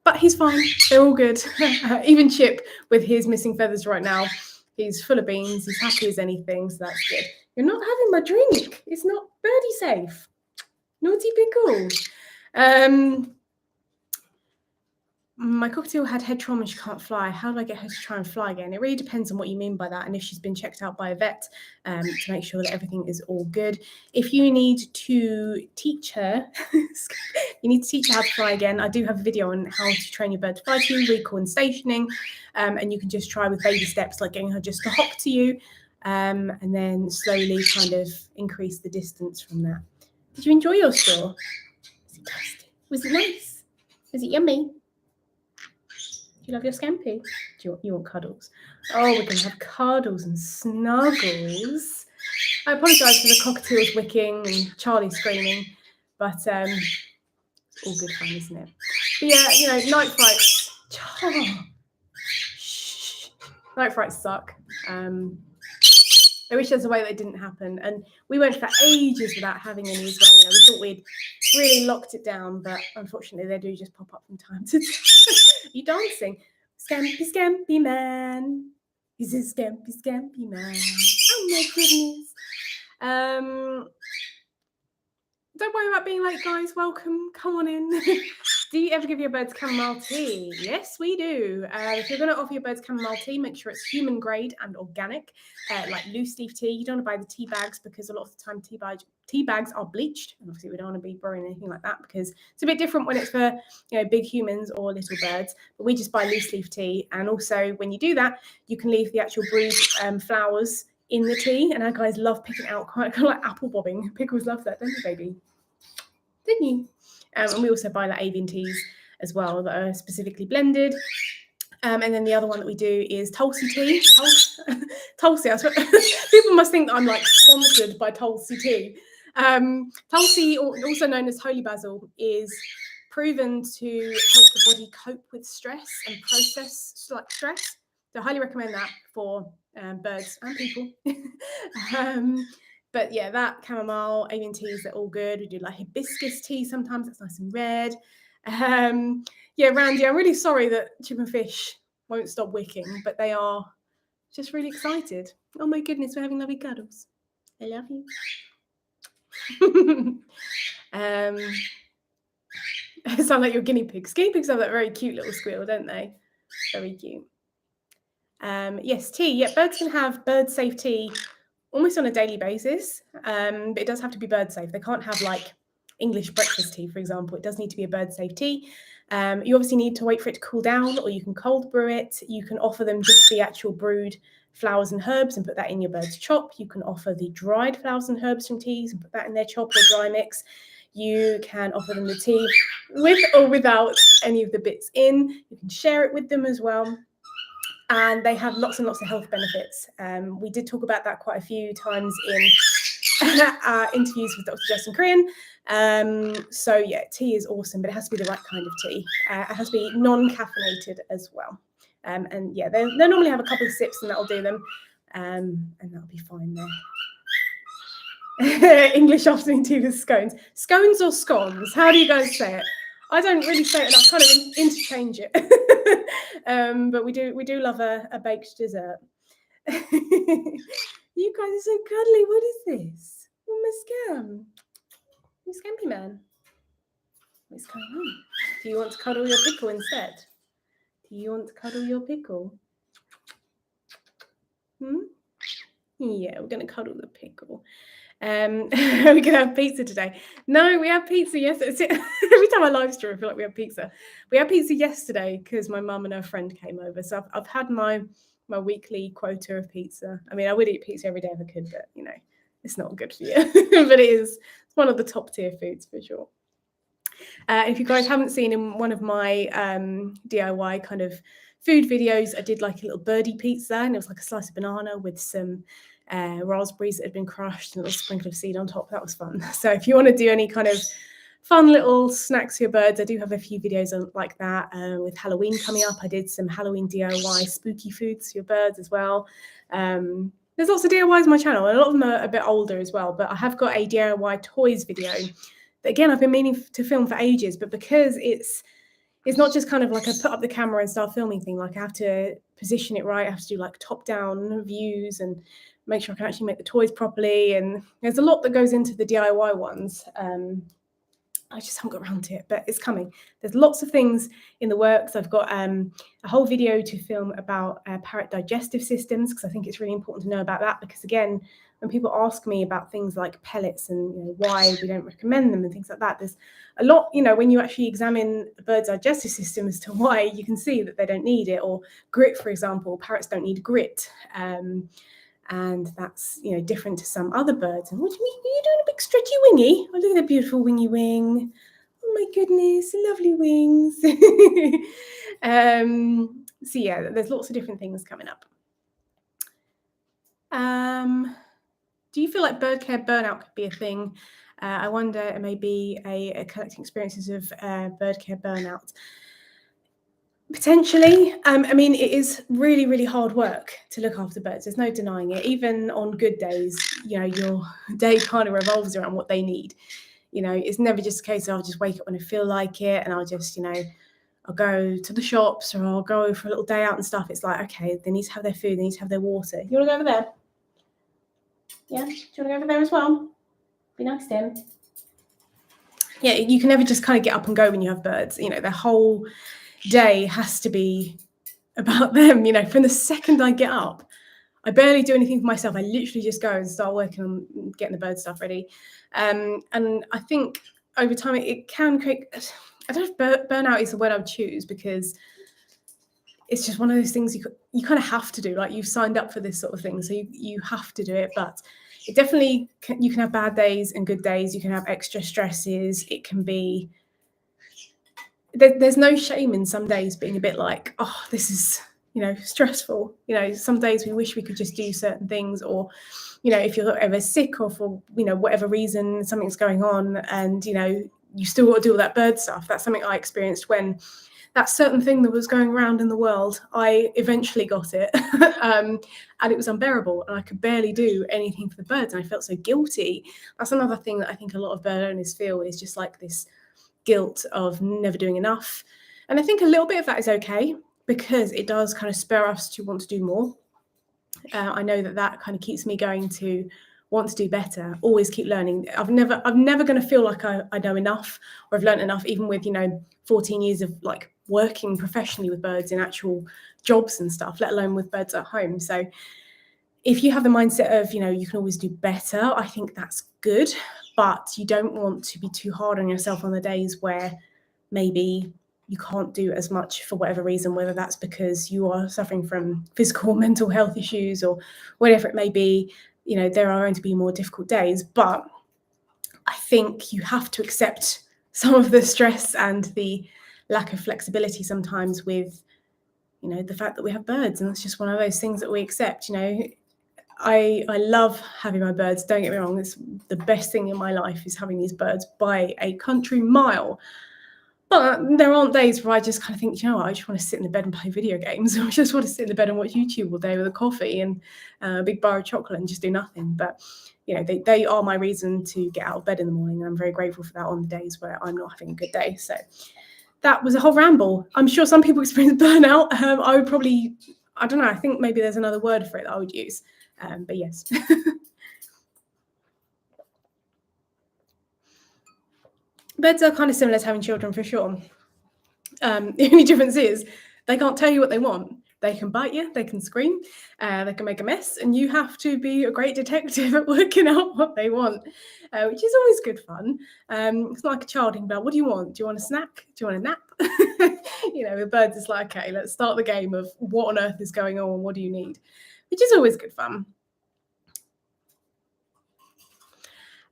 But he's fine. They're all good. Even Chip, with his missing feathers right now, he's full of beans. He's happy as anything, so that's good. You're not having my drink. It's not birdie safe. Naughty Pickle. My cockatiel had head trauma and she can't fly. How do I get her to try and fly again? It really depends on what you mean by that, and if she's been checked out by a vet to make sure that everything is all good. If you need to teach her, how to fly again, I do have a video on how to train your bird to fly to you, recall and stationing, and you can just try with baby steps, like getting her just to hop to you, and then slowly kind of increase the distance from that. Did you enjoy your straw? Was it tasty? Was it nice? Was it yummy? You love your Scampi? Do you want cuddles? Oh, we're going to have cuddles and snuggles. I apologise for the cockatiels wicking and Charlie screaming, but it's all good fun, isn't it? But yeah, you know, night frights. Night frights suck. I wish there's a way that it didn't happen. And we went for ages without having any as well. You know, we thought we'd really locked it down, but unfortunately they do just pop up from time to time. Are you dancing? Scampi, Scampi man. He's a Scampi, Scampi man. Oh my goodness. Don't worry about being late, guys. Welcome. Come on in. Do you ever give your birds chamomile tea? Yes, we do. If you're going to offer your birds chamomile tea, make sure it's human grade and organic, like loose leaf tea. You don't want to buy the tea bags, because a lot of the time tea bags are bleached. And obviously we don't want to be brewing anything like that, because it's a bit different when it's for, you know, big humans or little birds. But we just buy loose leaf tea. And also when you do that, you can leave the actual brewed flowers in the tea. And our guys love picking out kind of like apple bobbing. Pickles love that, don't you, baby? Didn't you? And we also buy like avian teas as well that are specifically blended. And then the other one that we do is Tulsi tea. Tulsi, I swear, people must think that I'm like sponsored by Tulsi tea. Tulsi, also known as holy basil, is proven to help the body cope with stress and process like stress. So I highly recommend that for birds and people. But yeah, that chamomile, avian teas, they're all good. We do like hibiscus tea sometimes, that's nice and red. Yeah, Randy, I'm really sorry that chip and fish won't stop wicking, but they are just really excited. Oh my goodness, we're having lovely cuddles. I love you. Sound like your guinea pigs. Guinea pigs have that very cute little squeal, don't they? Very cute. Yes, tea. Yeah, birds can have bird safe tea almost on a daily basis, but it does have to be bird safe. They can't have like English breakfast tea, for example. It does need to be a bird safe tea. You obviously need to wait for it to cool down, or you can cold brew it. You can offer them just the actual brewed flowers and herbs and put that in your bird's chop. You can offer the dried flowers and herbs from teas and put that in their chop or dry mix. You can offer them the tea with or without any of the bits in. You can share it with them as well. And they have lots and lots of health benefits. We did talk about that quite a few times in interviews with Dr. Justin Crean. So yeah, tea is awesome, but it has to be the right kind of tea. It has to be non-caffeinated as well. And yeah, they'll normally have a couple of sips and that'll do them. And that'll be fine there. English afternoon tea with scones. Scones or scones? How do you guys say it? I don't really say it, and I kind of interchange it. But we do love a baked dessert. You guys are so cuddly. What is this? Oh, my Scam. You Scampi man. What's going on? Do you want to cuddle your pickle instead? Do you want to cuddle your pickle? Yeah, we're going to cuddle the pickle. We're going to have pizza today. No, we had pizza yesterday. Every time I live stream, I feel like we have pizza. We had pizza yesterday because my mum and her friend came over. So I've had my weekly quota of pizza. I mean, I would eat pizza every day if I could, but you know, it's not good for you. But it's one of the top tier foods for sure. If you guys haven't seen in one of my DIY kind of food videos, I did like a little birdie pizza, and it was like a slice of banana with some raspberries that had been crushed and a little sprinkle of seed on top. That was fun. So if you want to do any kind of fun little snacks for your birds, I do have a few videos like that. With Halloween coming up, I did some Halloween DIY spooky foods for your birds as well. There's lots of DIYs on my channel, and a lot of them are a bit older as well, but I have got a DIY toys video that, again, I've been meaning to film for ages, but because it's not just kind of like I put up the camera and start filming thing, like I have to position it right, I have to do like top-down views and make sure I can actually make the toys properly, and there's a lot that goes into the DIY ones. I just haven't got around to it, but it's coming. There's lots of things in the works. I've got a whole video to film about parrot digestive systems, because I think it's really important to know about that, because again, when people ask me about things like pellets and why we don't recommend them and things like that, there's a lot, when you actually examine a bird's digestive system as to why, you can see that they don't need it. Or grit, for example, parrots don't need grit. And that's different to some other birds. And what do you mean? Are you doing a big stretchy wingy? Oh, look at that beautiful wingy wing. Oh my goodness, lovely wings. So yeah, there's lots of different things coming up. Do you feel like bird care burnout could be a thing? I wonder, it may be a collecting experiences of bird care burnout. Potentially. I mean, it is really, really hard work to look after birds. There's no denying it. Even on good days, your day kind of revolves around what they need. It's never just a case of I'll just wake up when I feel like it, and I'll just, I'll go to the shops, or I'll go for a little day out and stuff. It's like, okay, they need to have their food, they need to have their water. You want to go over there? Yeah? Do you want to go over there as well? Be nice to him. Yeah, you can never just kind of get up and go when you have birds. Their whole day has to be about them. From the second I get up, I barely do anything for myself. I literally just go and start working on getting the bird stuff ready. And I think over time it can create, I don't know if burnout is the word I would choose, because it's just one of those things you kind of have to do. Like, you've signed up for this sort of thing, so you have to do it. But it definitely you can have bad days and good days. You can have extra stresses. It can be, there's no shame in some days being a bit like, oh, this is stressful. Some days we wish we could just do certain things, or if you're ever sick, or for whatever reason something's going on, and you still got to do all that bird stuff. That's something I experienced when that certain thing that was going around in the world, I eventually got it. And it was unbearable, and I could barely do anything for the birds, and I felt so guilty. That's another thing that I think a lot of bird owners feel, is just like this guilt of never doing enough. And I think a little bit of that is okay, because it does kind of spur us to want to do more. I know that kind of keeps me going to want to do better, always keep learning. I'm never going to feel like I know enough, or I've learned enough, even with 14 years of like working professionally with birds in actual jobs and stuff, let alone with birds at home. So if you have the mindset of you can always do better, I think that's good. But you don't want to be too hard on yourself on the days where maybe you can't do as much for whatever reason, whether that's because you are suffering from physical or mental health issues, or whatever it may be. There are going to be more difficult days, but I think you have to accept some of the stress and the lack of flexibility sometimes with, the fact that we have birds, and it's just one of those things that we accept. I love having my birds, don't get me wrong. It's the best thing in my life, is having these birds by a country mile. But there aren't days where I just kind of think, I just want to sit in the bed and play video games. I just want to sit in the bed and watch YouTube all day with a coffee and a big bar of chocolate and just do nothing. But, they are my reason to get out of bed in the morning. And I'm very grateful for that on the days where I'm not having a good day. So that was a whole ramble. I'm sure some people experience burnout. I would probably, I don't know, I think maybe there's another word for it that I would use. But yes. Birds are kind of similar to having children, for sure. The only difference is they can't tell you what they want. They can bite you, they can scream, they can make a mess, and you have to be a great detective at working out what they want, which is always good fun. It's not like a child. You can be like, what do you want? Do you want a snack? Do you want a nap? With birds, it's like, okay, let's start the game of what on earth is going on, what do you need? Which is always good fun.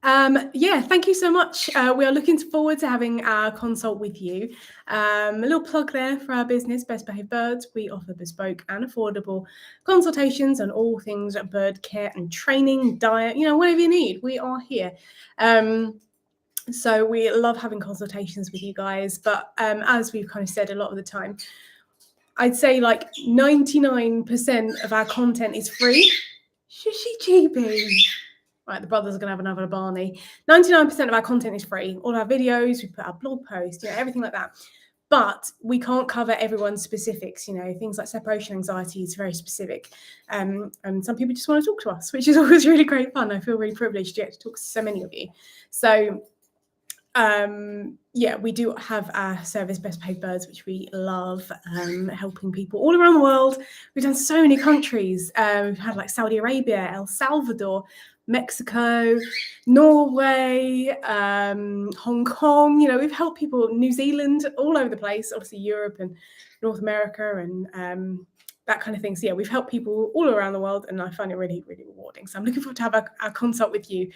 Thank you so much. We are looking forward to having our consult with you. A little plug there for our business, Best Behaved Birds. We offer bespoke and affordable consultations on all things bird care and training, diet, whatever you need, we are here. So we love having consultations with you guys. But as we've kind of said a lot of the time, I'd say like 99% of our content is free. Shushy GB. Right, the brothers are going to have another Barney. 99% of our content is free. All our videos, we put our blog posts, everything like that. But we can't cover everyone's specifics. Things like separation anxiety is very specific. And some people just want to talk to us, which is always really great fun. I feel really privileged to get to talk to so many of you. So, we do have our service, Best Behaved Birds, which we love, helping people all around the world. We've done so many countries. We've had like Saudi Arabia, El Salvador, Mexico, Norway, Hong Kong. We've helped people, New Zealand, all over the place, obviously Europe and North America and that kind of thing. So we've helped people all around the world, and I find it really, really rewarding. So I'm looking forward to have our consult with you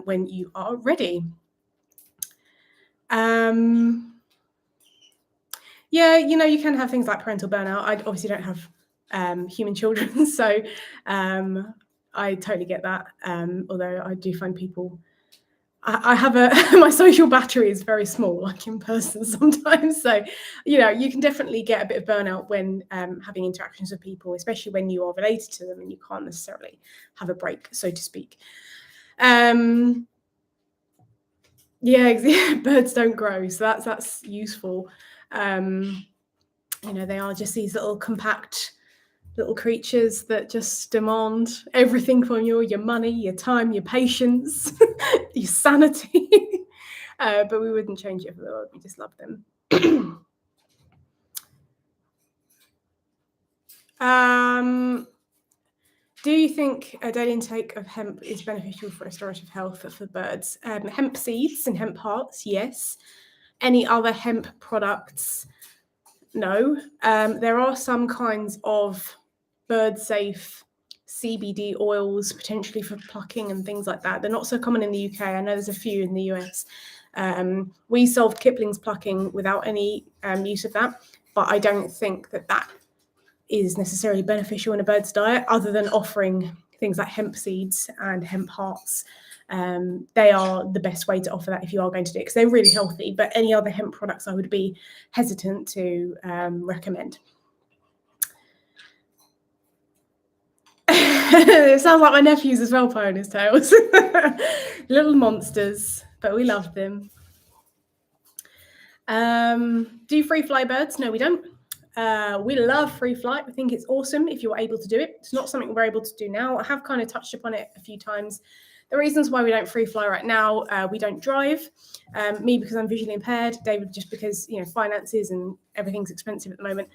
when you are ready. You can have things like parental burnout. I obviously don't have human children, so I totally get that. Although I do find people, I have my social battery is very small, like in person sometimes. So, you can definitely get a bit of burnout when having interactions with people, especially when you are related to them and you can't necessarily have a break, so to speak. Birds don't grow, so that's useful. They are just these little compact little creatures that just demand everything from you: your money, your time, your patience, your sanity. But we wouldn't change it for the world. We just love them. Do you think a daily intake of hemp is beneficial for restorative health for birds? Hemp seeds and hemp hearts, yes. Any other hemp products? No. There are some kinds of bird-safe CBD oils, potentially for plucking and things like that. They're not so common in the UK. I know there's a few in the US. We solved Kipling's plucking without any use of that, but I don't think that is necessarily beneficial in a bird's diet, other than offering things like hemp seeds and hemp hearts. They are the best way to offer that if you are going to do it, because they're really healthy. But any other hemp products I would be hesitant to recommend. It sounds like my nephews as well, ponies tails. Little monsters, but we love them. Do you free fly birds? No, we don't. We love free flight. We think it's awesome if you're able to do it. It's not something we're able to do now. I have kind of touched upon it a few times. The reasons why we don't free fly right now, we don't drive. Me because I'm visually impaired, David just because, you know, finances and everything's expensive at the moment.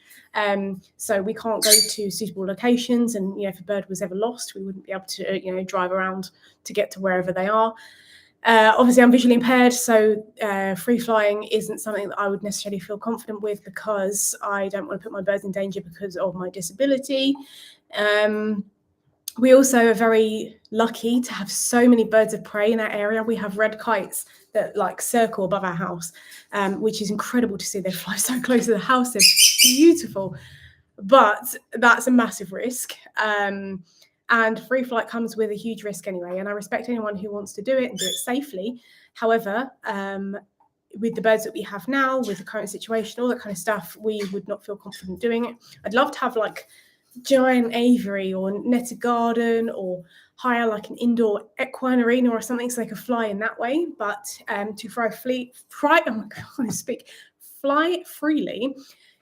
So we can't go to suitable locations, and, you know, if a bird was ever lost, we wouldn't be able to, you know, drive around to get to wherever they are. Obviously, I'm visually impaired, so free flying isn't something that I would necessarily feel confident with, because I don't want to put my birds in danger because of my disability. We also are very lucky to have so many birds of prey in our area. We have red kites that like circle above our house, which is incredible to see. They fly so close to the house. They're beautiful, but that's a massive risk. And free flight comes with a huge risk anyway. And I respect anyone who wants to do it and do it safely. However, with the birds that we have now, with the current situation, all that kind of stuff, we would not feel confident doing it. I'd love to have like giant aviary or netted garden, or hire like an indoor equine arena or something so they could fly in that way. But to fly freely,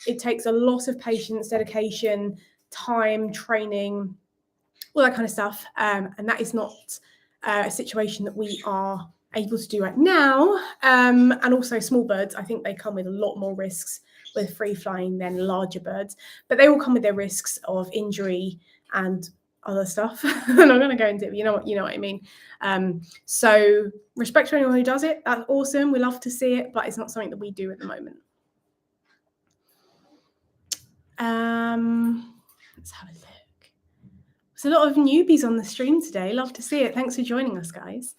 it takes a lot of patience, dedication, time, training, all that kind of stuff. And that is not a situation that we are able to do right now. And also small birds, I think they come with a lot more risks with free flying than larger birds, but they all come with their risks of injury and other stuff. And I'm going to go into it, but you know what I mean. So respect to anyone who does it. That's awesome. We love to see it, but it's not something that we do at the moment. Let's have a look. There's a lot of newbies on the stream today. Love to see it. Thanks for joining us, guys.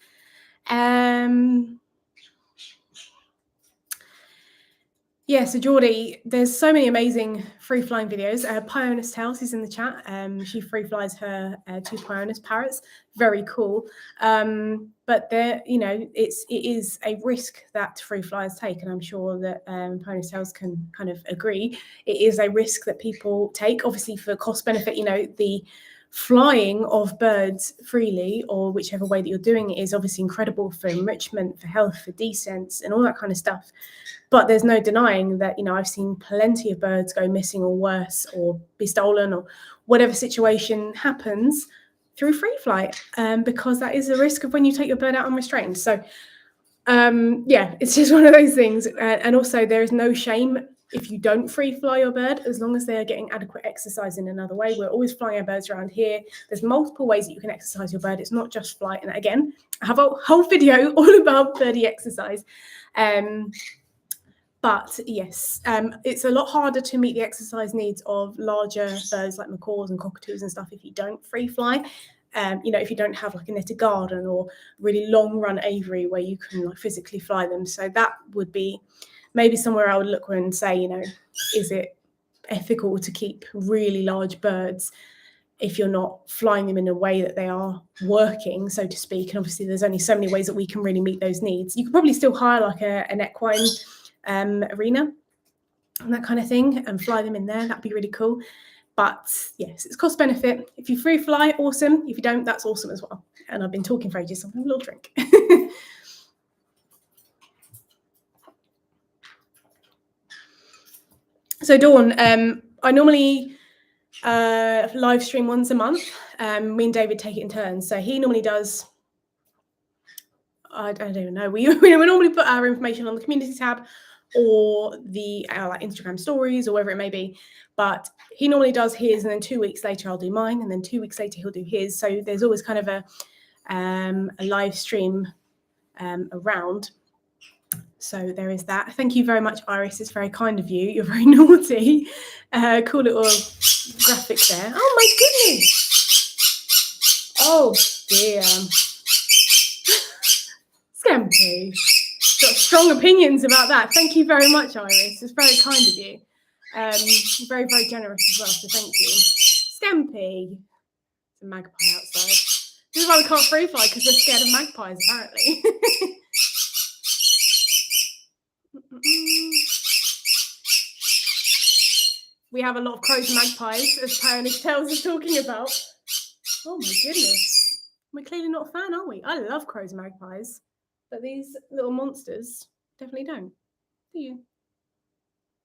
Yeah, so Geordie, there's so many amazing free flying videos. Pioneer's Tales is in the chat. She free flies her 2 Pioneer's parrots. Very cool. But there, you know, it is a risk that free flyers take, and I'm sure that Pioneer's Tales can kind of agree. It is a risk that people take, obviously for cost benefit. You know, the flying of birds freely, or whichever way that you're doing it, is obviously incredible for enrichment, for health, for descents, and all that kind of stuff. But there's no denying that, you know, I've seen plenty of birds go missing or worse, or be stolen, or whatever situation happens through free flight, because that is a risk of when you take your bird out unrestrained. So yeah, it's just one of those things. And also, there is no shame if you don't free fly your bird, as long as they are getting adequate exercise in another way. We're always flying our birds around here. There's multiple ways that you can exercise your bird. It's not just flight. And again, I have a whole video all about birdie exercise. But yes, it's a lot harder to meet the exercise needs of larger birds like macaws and cockatoos and stuff if you don't free fly. You know, if you don't have like a netted garden or really long run aviary where you can like physically fly them. So that would be maybe somewhere I would look and say, you know, is it ethical to keep really large birds if you're not flying them in a way that they are working, so to speak? And obviously there's only so many ways that we can really meet those needs. You could probably still hire like an equine arena and that kind of thing and fly them in there. That'd be really cool. But yes, it's cost benefit. If you free fly, awesome. If you don't, that's awesome as well. And I've been talking for ages, so I'm having a little drink. So Dawn, I normally live stream once a month. Me and David take it in turns. So he normally does, I don't even know. We normally put our information on the community tab or the like Instagram stories or wherever it may be. But he normally does his, and then 2 weeks later I'll do mine, and then 2 weeks later he'll do his. So there's always kind of a live stream around. So there is that. Thank you very much, Iris. It's very kind of you. You're very naughty. Cool little graphic there. Oh my goodness. Oh dear. Scampi. Got strong opinions about that. Thank you very much, Iris. It's very kind of you. Very, very generous as well, so thank you. Scampi. It's a magpie outside. This is why we can't free fly, because we're scared of magpies, apparently. We have a lot of crows and magpies, as Pioneer Tales is talking about. Oh my goodness. We're clearly not a fan, are we? I love crows and magpies. But these little monsters definitely don't. Do you?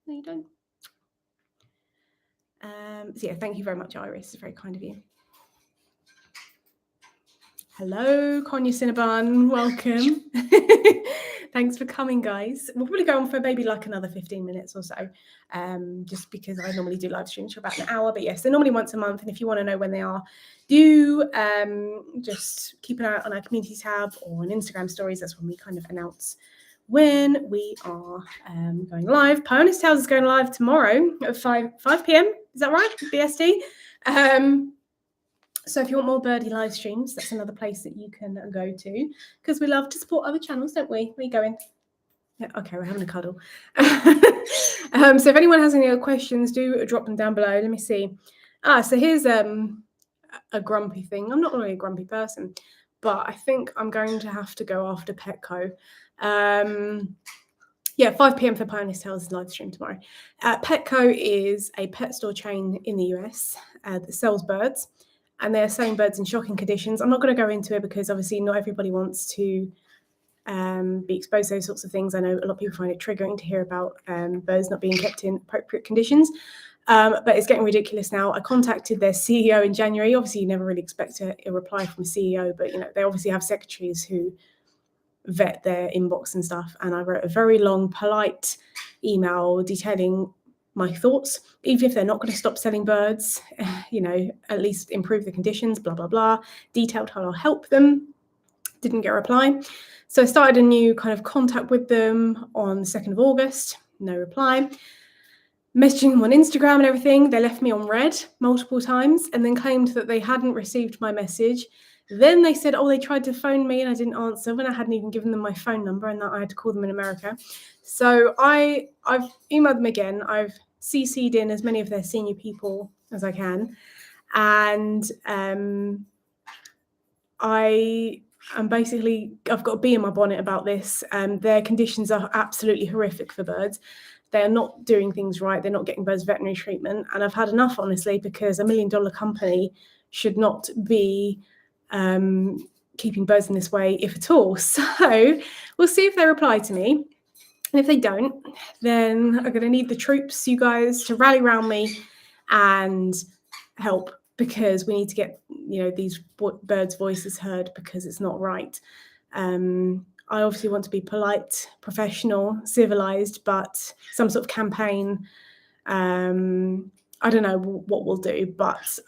No, you don't. So yeah, thank you very much, Iris. It's very kind of you. Hello, Konya Cinnabon. Welcome. Thanks for coming, guys. We'll probably go on for maybe like another 15 minutes or so, just because I normally do live streams for about an hour. But yes, they're normally once a month. And if you want to know when they are, do just keep an eye out on our community tab or on Instagram stories. That's when we kind of announce when we are going live. Pioneer Tales is going live tomorrow at 5 p.m. Is that right? BST. So if you want more birdie live streams, that's another place that you can go to, because we love to support other channels, don't we? Where are you going? Yeah, okay, we're having a cuddle. So if anyone has any other questions, do drop them down below. Let me see. So here's a grumpy thing. I'm not really a grumpy person, but I think I'm going to have to go after Petco. Yeah, 5 p.m. for Pioneer Tales live stream tomorrow. Petco is a pet store chain in the US that sells birds, and they're selling birds in shocking conditions. I'm not going to go into it because obviously not everybody wants to be exposed to those sorts of things. I know a lot of people find it triggering to hear about birds not being kept in appropriate conditions, but it's getting ridiculous now. I contacted their CEO in January. Obviously, you never really expect a reply from a CEO, but they obviously have secretaries who vet their inbox and stuff. And I wrote a very long, polite email detailing my thoughts, even if they're not going to stop selling birds, at least improve the conditions, blah, blah, blah, detailed how I'll help them. Didn't get a reply. So I started a new kind of contact with them on the 2nd of August, no reply. Messaging them on Instagram and everything, they left me on red multiple times and then claimed that they hadn't received my message. Then they said, they tried to phone me and I didn't answer when I hadn't even given them my phone number and that I had to call them in America. So I've emailed them again. I've CC'd in as many of their senior people as I can. And I've got a bee in my bonnet about this. Their conditions are absolutely horrific for birds. They're not doing things right. They're not getting birds veterinary treatment. And I've had enough, honestly, because $1 million company should not be keeping birds in this way, if at all. So we'll see if they reply to me. And if they don't, then I'm going to need the troops, you guys, to rally around me and help, because we need to get, these birds' voices heard, because it's not right. I obviously want to be polite, professional, civilized, but some sort of campaign, I don't know what we'll do, but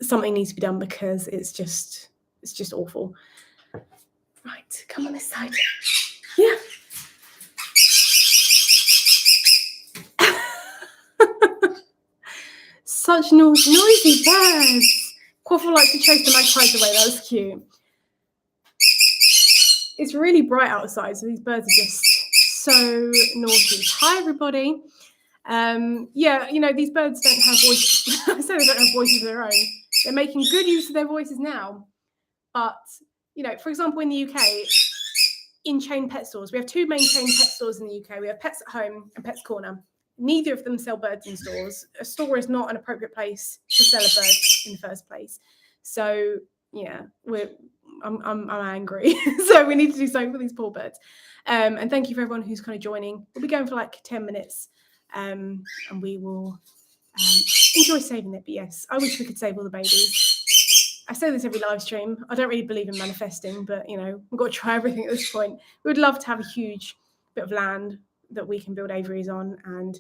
something needs to be done, because it's just awful. Right, come on this side. Yeah. Such noisy birds. Quaffle likes to chase the magpies away. That was cute. It's really bright outside, so these birds are just so naughty. Hi, everybody. These birds don't have voices. I say they don't have voices of their own. They're making good use of their voices now. But, for example, in the UK, in chain pet stores, we have two main chain pet stores in the UK. We have Pets at Home and Pets Corner. Neither of them sell birds in stores. A store is not an appropriate place to sell a bird in the first place. So, yeah, I'm angry. So we need to do something for these poor birds. And thank you for everyone who's kind of joining. We'll be going for like 10 minutes, and we will enjoy saving it. But yes, I wish we could save all the babies. I say this every live stream. I don't really believe in manifesting, but we've got to try everything at this point. We would love to have a huge bit of land that we can build aviaries on and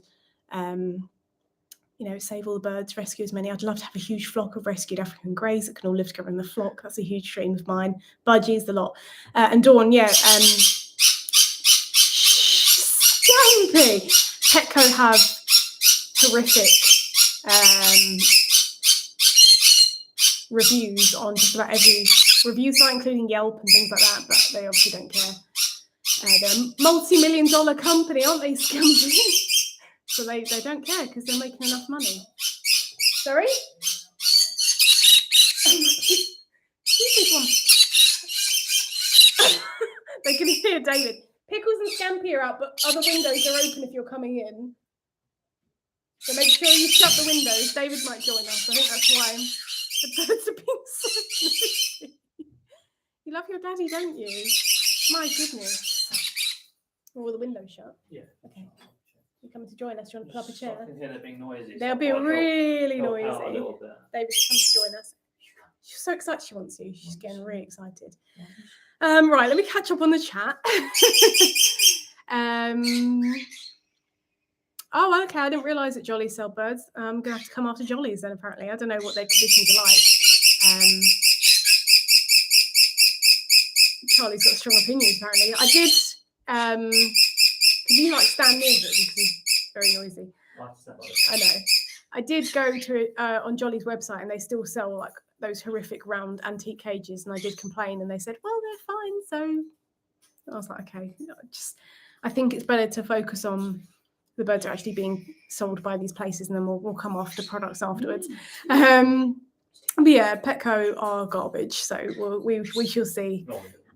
save all the birds, rescue as many. I'd love to have a huge flock of rescued African greys that can all live together in the flock. That's a huge dream of mine. Budgies, the lot. And Dawn, Scampi. Petco have horrific reviews on just about every review site, including Yelp and things like that, but they obviously don't care. They're a multi-million-dollar company, aren't they, Scampi? So they don't care because they're making enough money. Sorry? can hear David. Pickles and Scampi are out, but other windows are open if you're coming in. So make sure you shut the windows. David might join us. I think that's why the birds are being so noisy. You love your daddy, don't you? My goodness. Are all the windows shut? Yeah. Okay. You coming to join us? Do you want to pull up a chair? I can hear them being noisy. They'll be really help noisy. out a little bit. David's come to join us. She's so excited she wants you. She's getting really excited. Right, let me catch up on the chat. Oh, okay. I didn't realise that Jollies sell birds. I'm going to have to come after Jollies then, apparently. I don't know what their conditions are like. Charlie's got strong opinions, apparently. I did... can you, like, stand near them? Because he's very noisy. I know. I did go to on Jolly's website, and they still sell, like, those horrific round antique cages, and I did complain, and they said, well, they're fine. So I was like, okay. I think it's better to focus on the birds are actually being sold by these places, and then we'll come off the products afterwards. But yeah, Petco are garbage, so we shall see.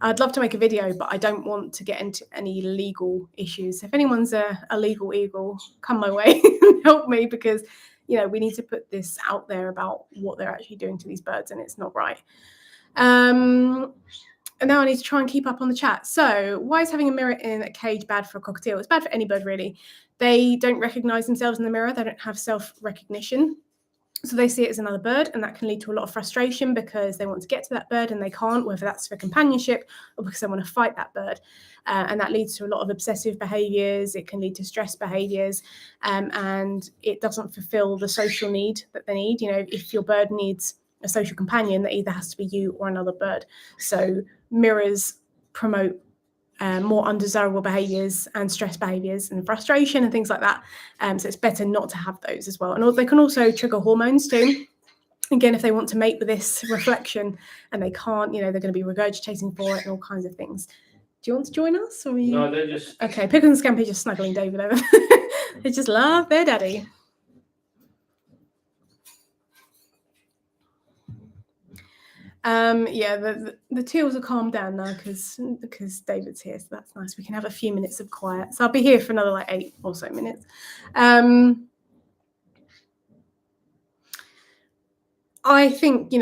I'd love to make a video, but I don't want to get into any legal issues. If anyone's a legal eagle, come my way and help me, because we need to put this out there about what they're actually doing to these birds, and it's not right. And now I need to try and keep up on the chat. So, why is having a mirror in a cage bad for a cockatiel? It's bad for any bird, really. They don't recognise themselves in the mirror. They don't have self-recognition. So they see it as another bird, and that can lead to a lot of frustration because they want to get to that bird and they can't, whether that's for companionship or because they want to fight that bird. And that leads to a lot of obsessive behaviours. It can lead to stress behaviours, and it doesn't fulfil the social need that they need. If your bird needs a social companion, that either has to be you or another bird. So mirrors promote more undesirable behaviours and stress behaviours and frustration and things like that. So it's better not to have those as well. And they can also trigger hormones too. Again, if they want to mate with this reflection and they can't, they're going to be regurgitating for it and all kinds of things. Do you want to join us? Or No, they're just... Okay, Pickles and Scampi just snuggling David over. They just love their daddy. Yeah, the teals are calmed down now because David's here, so that's nice. We can have a few minutes of quiet. So I'll be here for another 8 or so minutes. I think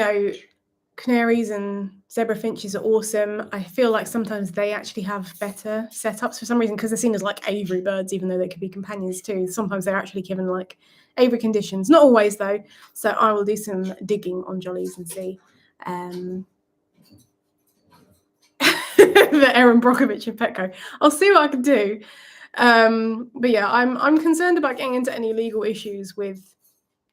canaries and zebra finches are awesome. I feel like sometimes they actually have better setups for some reason, because they're seen as like aviary birds, even though they could be companions too. Sometimes they're actually given like aviary conditions, not always though. So I will do some digging on Jollies and see. The Aaron Brockovich of Petco. I'll see what I can do. But yeah, I'm concerned about getting into any legal issues with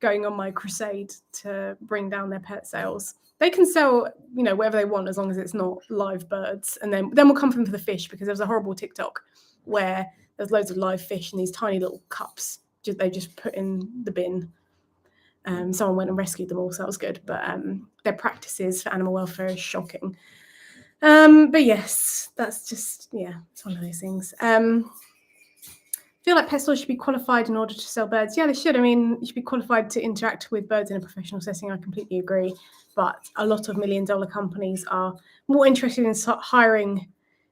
going on my crusade to bring down their pet sales. They can sell, whatever they want as long as it's not live birds, and then we'll come from for the fish, because there was a horrible TikTok where there's loads of live fish in these tiny little cups. They just put in the bin. Someone went and rescued them all, so that was good. But their practices for animal welfare is shocking. But yes, that's just, it's one of those things. I feel like pet stores should be qualified in order to sell birds. Yeah, they should. I mean, you should be qualified to interact with birds in a professional setting. I completely agree. But a lot of million-dollar companies are more interested in hiring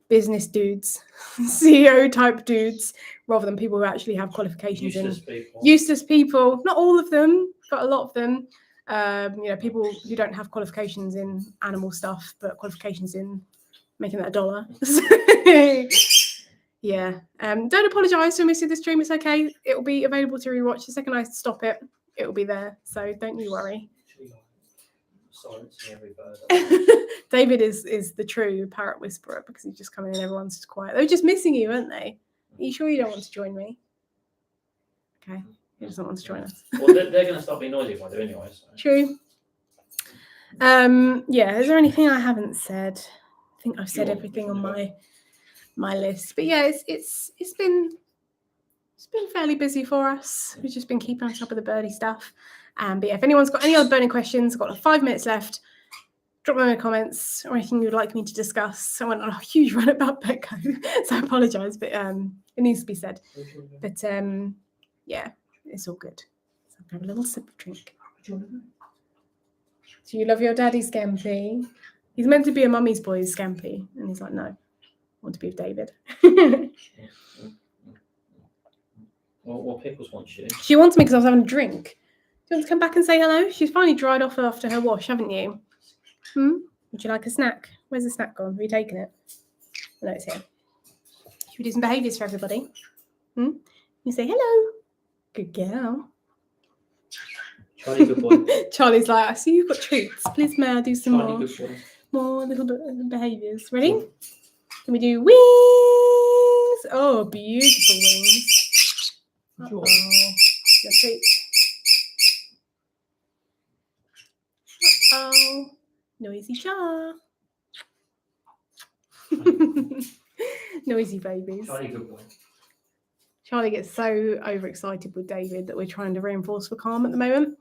business dudes, CEO-type dudes, rather than people who actually have qualifications useless people. Not all of them, but a lot of them. People who don't have qualifications in animal stuff, but qualifications in making that $1. Yeah. Don't apologise for missing the stream. It's okay. It will be available to rewatch. The second I stop it, it will be there. So don't you worry. David is the true parrot whisperer, because he's just coming in and everyone's just quiet. They were just missing you, weren't they? Are you sure you don't want to join me? Okay. He doesn't want to join us. Well, they're going to start being noisy if I do anyway. So. True. Yeah, is there anything I haven't said? I think I've said everything on my list. But yeah, it's been fairly busy for us. We've just been keeping on top of the birdie stuff. But yeah, if anyone's got any other burning questions, got like 5 minutes left, drop them in the comments, or anything you'd like me to discuss. I went on a huge run about Petco, so I apologise, but it needs to be said. But yeah, it's all good. So I'll have a little sip of drink. Do you love your daddy, Scampi? He's meant to be a mummy's boy, Scampi, and he's like, no. want to be with David. What Pickles wants you? She wants me because I was having a drink. Do you want to come back and say hello? She's finally dried off after her wash, haven't you? Would you like a snack? Where's the snack gone? Have you taken it? No, it's here. Should we do some behaviours for everybody? You say hello. Good girl. Charlie, good boy. Charlie's like, I see you've got treats. Please, may I do some Charlie, good boy. more little behaviours? Ready? Can we do wings? Oh, beautiful wings. Uh-oh. Your treats. Uh-oh. Noisy jaw. Noisy babies. Charlie, good boy. Charlie gets so overexcited with David that we're trying to reinforce for calm at the moment,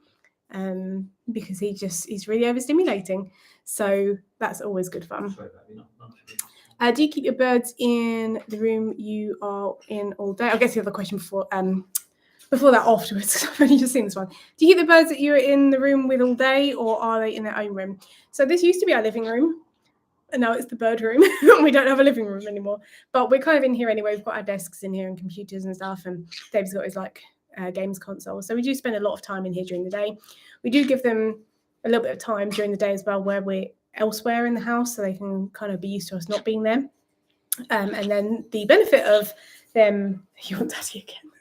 because he's really overstimulating. So that's always good fun. Sorry, baby, Do you keep your birds in the room you are in all day? I guess the other question before that afterwards. I've only just seen this one. Do you keep the birds that you're in the room with all day, or are they in their own room? So this used to be our living room, and now it's the bird room. We don't have a living room anymore, but we're kind of in here anyway. We've got our desks in here and computers and stuff, and Dave's got his games console. So we do spend a lot of time in here during the day. We do give them a little bit of time during the day as well, where we're elsewhere in the house, so they can kind of be used to us not being there. And then the benefit of them, you want daddy again?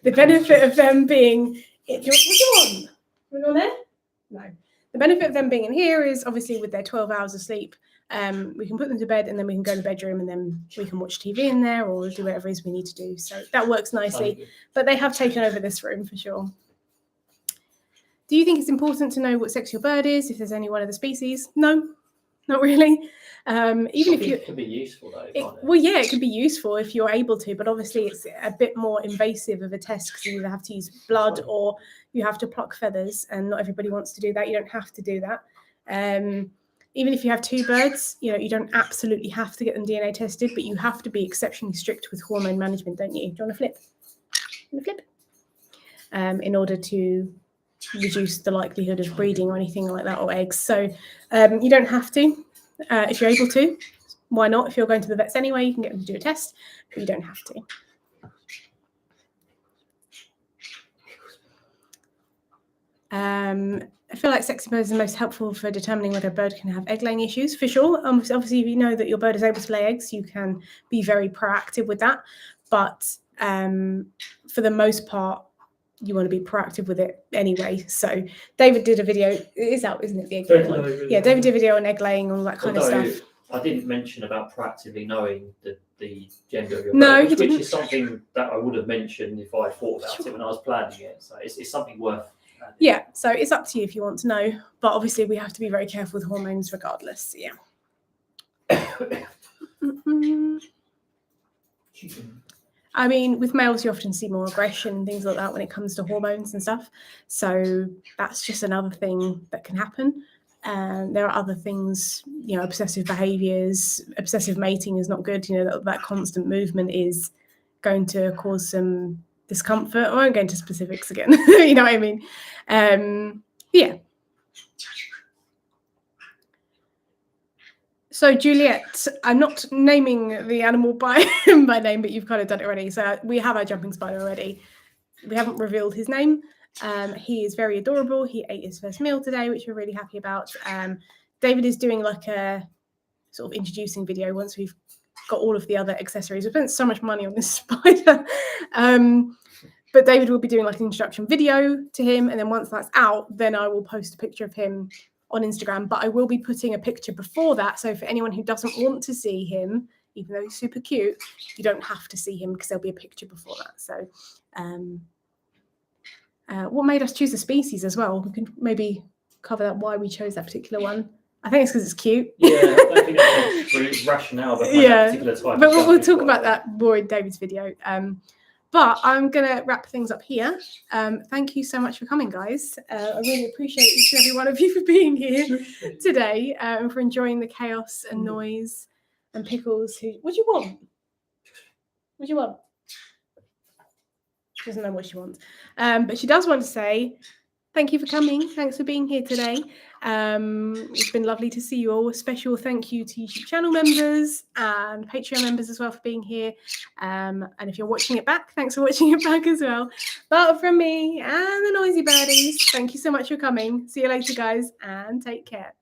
The benefit of them being, what do you want? We go there? No. The benefit of them being in here is obviously with their 12 hours of sleep, we can put them to bed and then we can go to the bedroom and then we can watch TV in there or do whatever it is we need to do. So that works nicely. But they have taken over this room for sure. Do you think it's important to know what sex your bird is, if there's any one of the species? No, not really. Even if you, it could be useful though. Well, yeah, it could be useful if you're able to, but obviously it's a bit more invasive of a test because you either have to use blood or you have to pluck feathers, and not everybody wants to do that. You don't have to do that. Even if you have two birds, you don't absolutely have to get them DNA tested, but you have to be exceptionally strict with hormone management, don't you? Do you want to flip? In order to reduce the likelihood of breeding or anything like that, or eggs. So you don't have to. If you're able to, why not? If you're going to the vets anyway, you can get them to do a test, but you don't have to. I feel like sexy birds are most helpful for determining whether a bird can have egg laying issues, for sure. Obviously, if you know that your bird is able to lay eggs, you can be very proactive with that. But for the most part, you want to be proactive with it anyway. So David did a video. It is out, isn't it? The egg laying one. Yeah, David did a video on egg laying, all that kind of stuff. I didn't mention about proactively knowing the gender of your bird, which is something that I would have mentioned if I thought about it when I was planning it. So it's something worth. Yeah, so it's up to you if you want to know, but obviously we have to be very careful with hormones regardless. Yeah. I mean, with males, you often see more aggression, things like that when it comes to hormones and stuff. So that's just another thing that can happen. There are other things, obsessive behaviours, obsessive mating is not good. That constant movement is going to cause some discomfort. I won't go into specifics again. You know what I mean? Yeah. So Juliet, I'm not naming the animal by name, but you've kind of done it already. So we have our jumping spider already. We haven't revealed his name. He is very adorable. He ate his first meal today, which we're really happy about. David is doing like a sort of introducing video once we've got all of the other accessories. We've spent so much money on this spider. But David will be doing like an introduction video to him. And then once that's out, then I will post a picture of him on Instagram. But I will be putting a picture before that. So for anyone who doesn't want to see him, even though he's super cute, you don't have to see him because there'll be a picture before that. So what made us choose a species as well? We could maybe cover that, why we chose that particular one. I think it's because it's cute. Yeah, I don't think that's really rationale behind that particular type. But we'll talk about that more in David's video. But I'm going to wrap things up here. Thank you so much for coming, guys. I really appreciate each and every one of you for being here today and for enjoying the chaos and noise. And Pickles, what do you want? What do you want? She doesn't know what she wants. But she does want to say, thank you for coming. Thanks for being here today. It's been lovely to see you all. A special thank you to YouTube channel members and Patreon members as well for being here. And if you're watching it back, thanks for watching it back as well. But from me and the noisy birdies, thank you so much for coming. See you later, guys, and take care.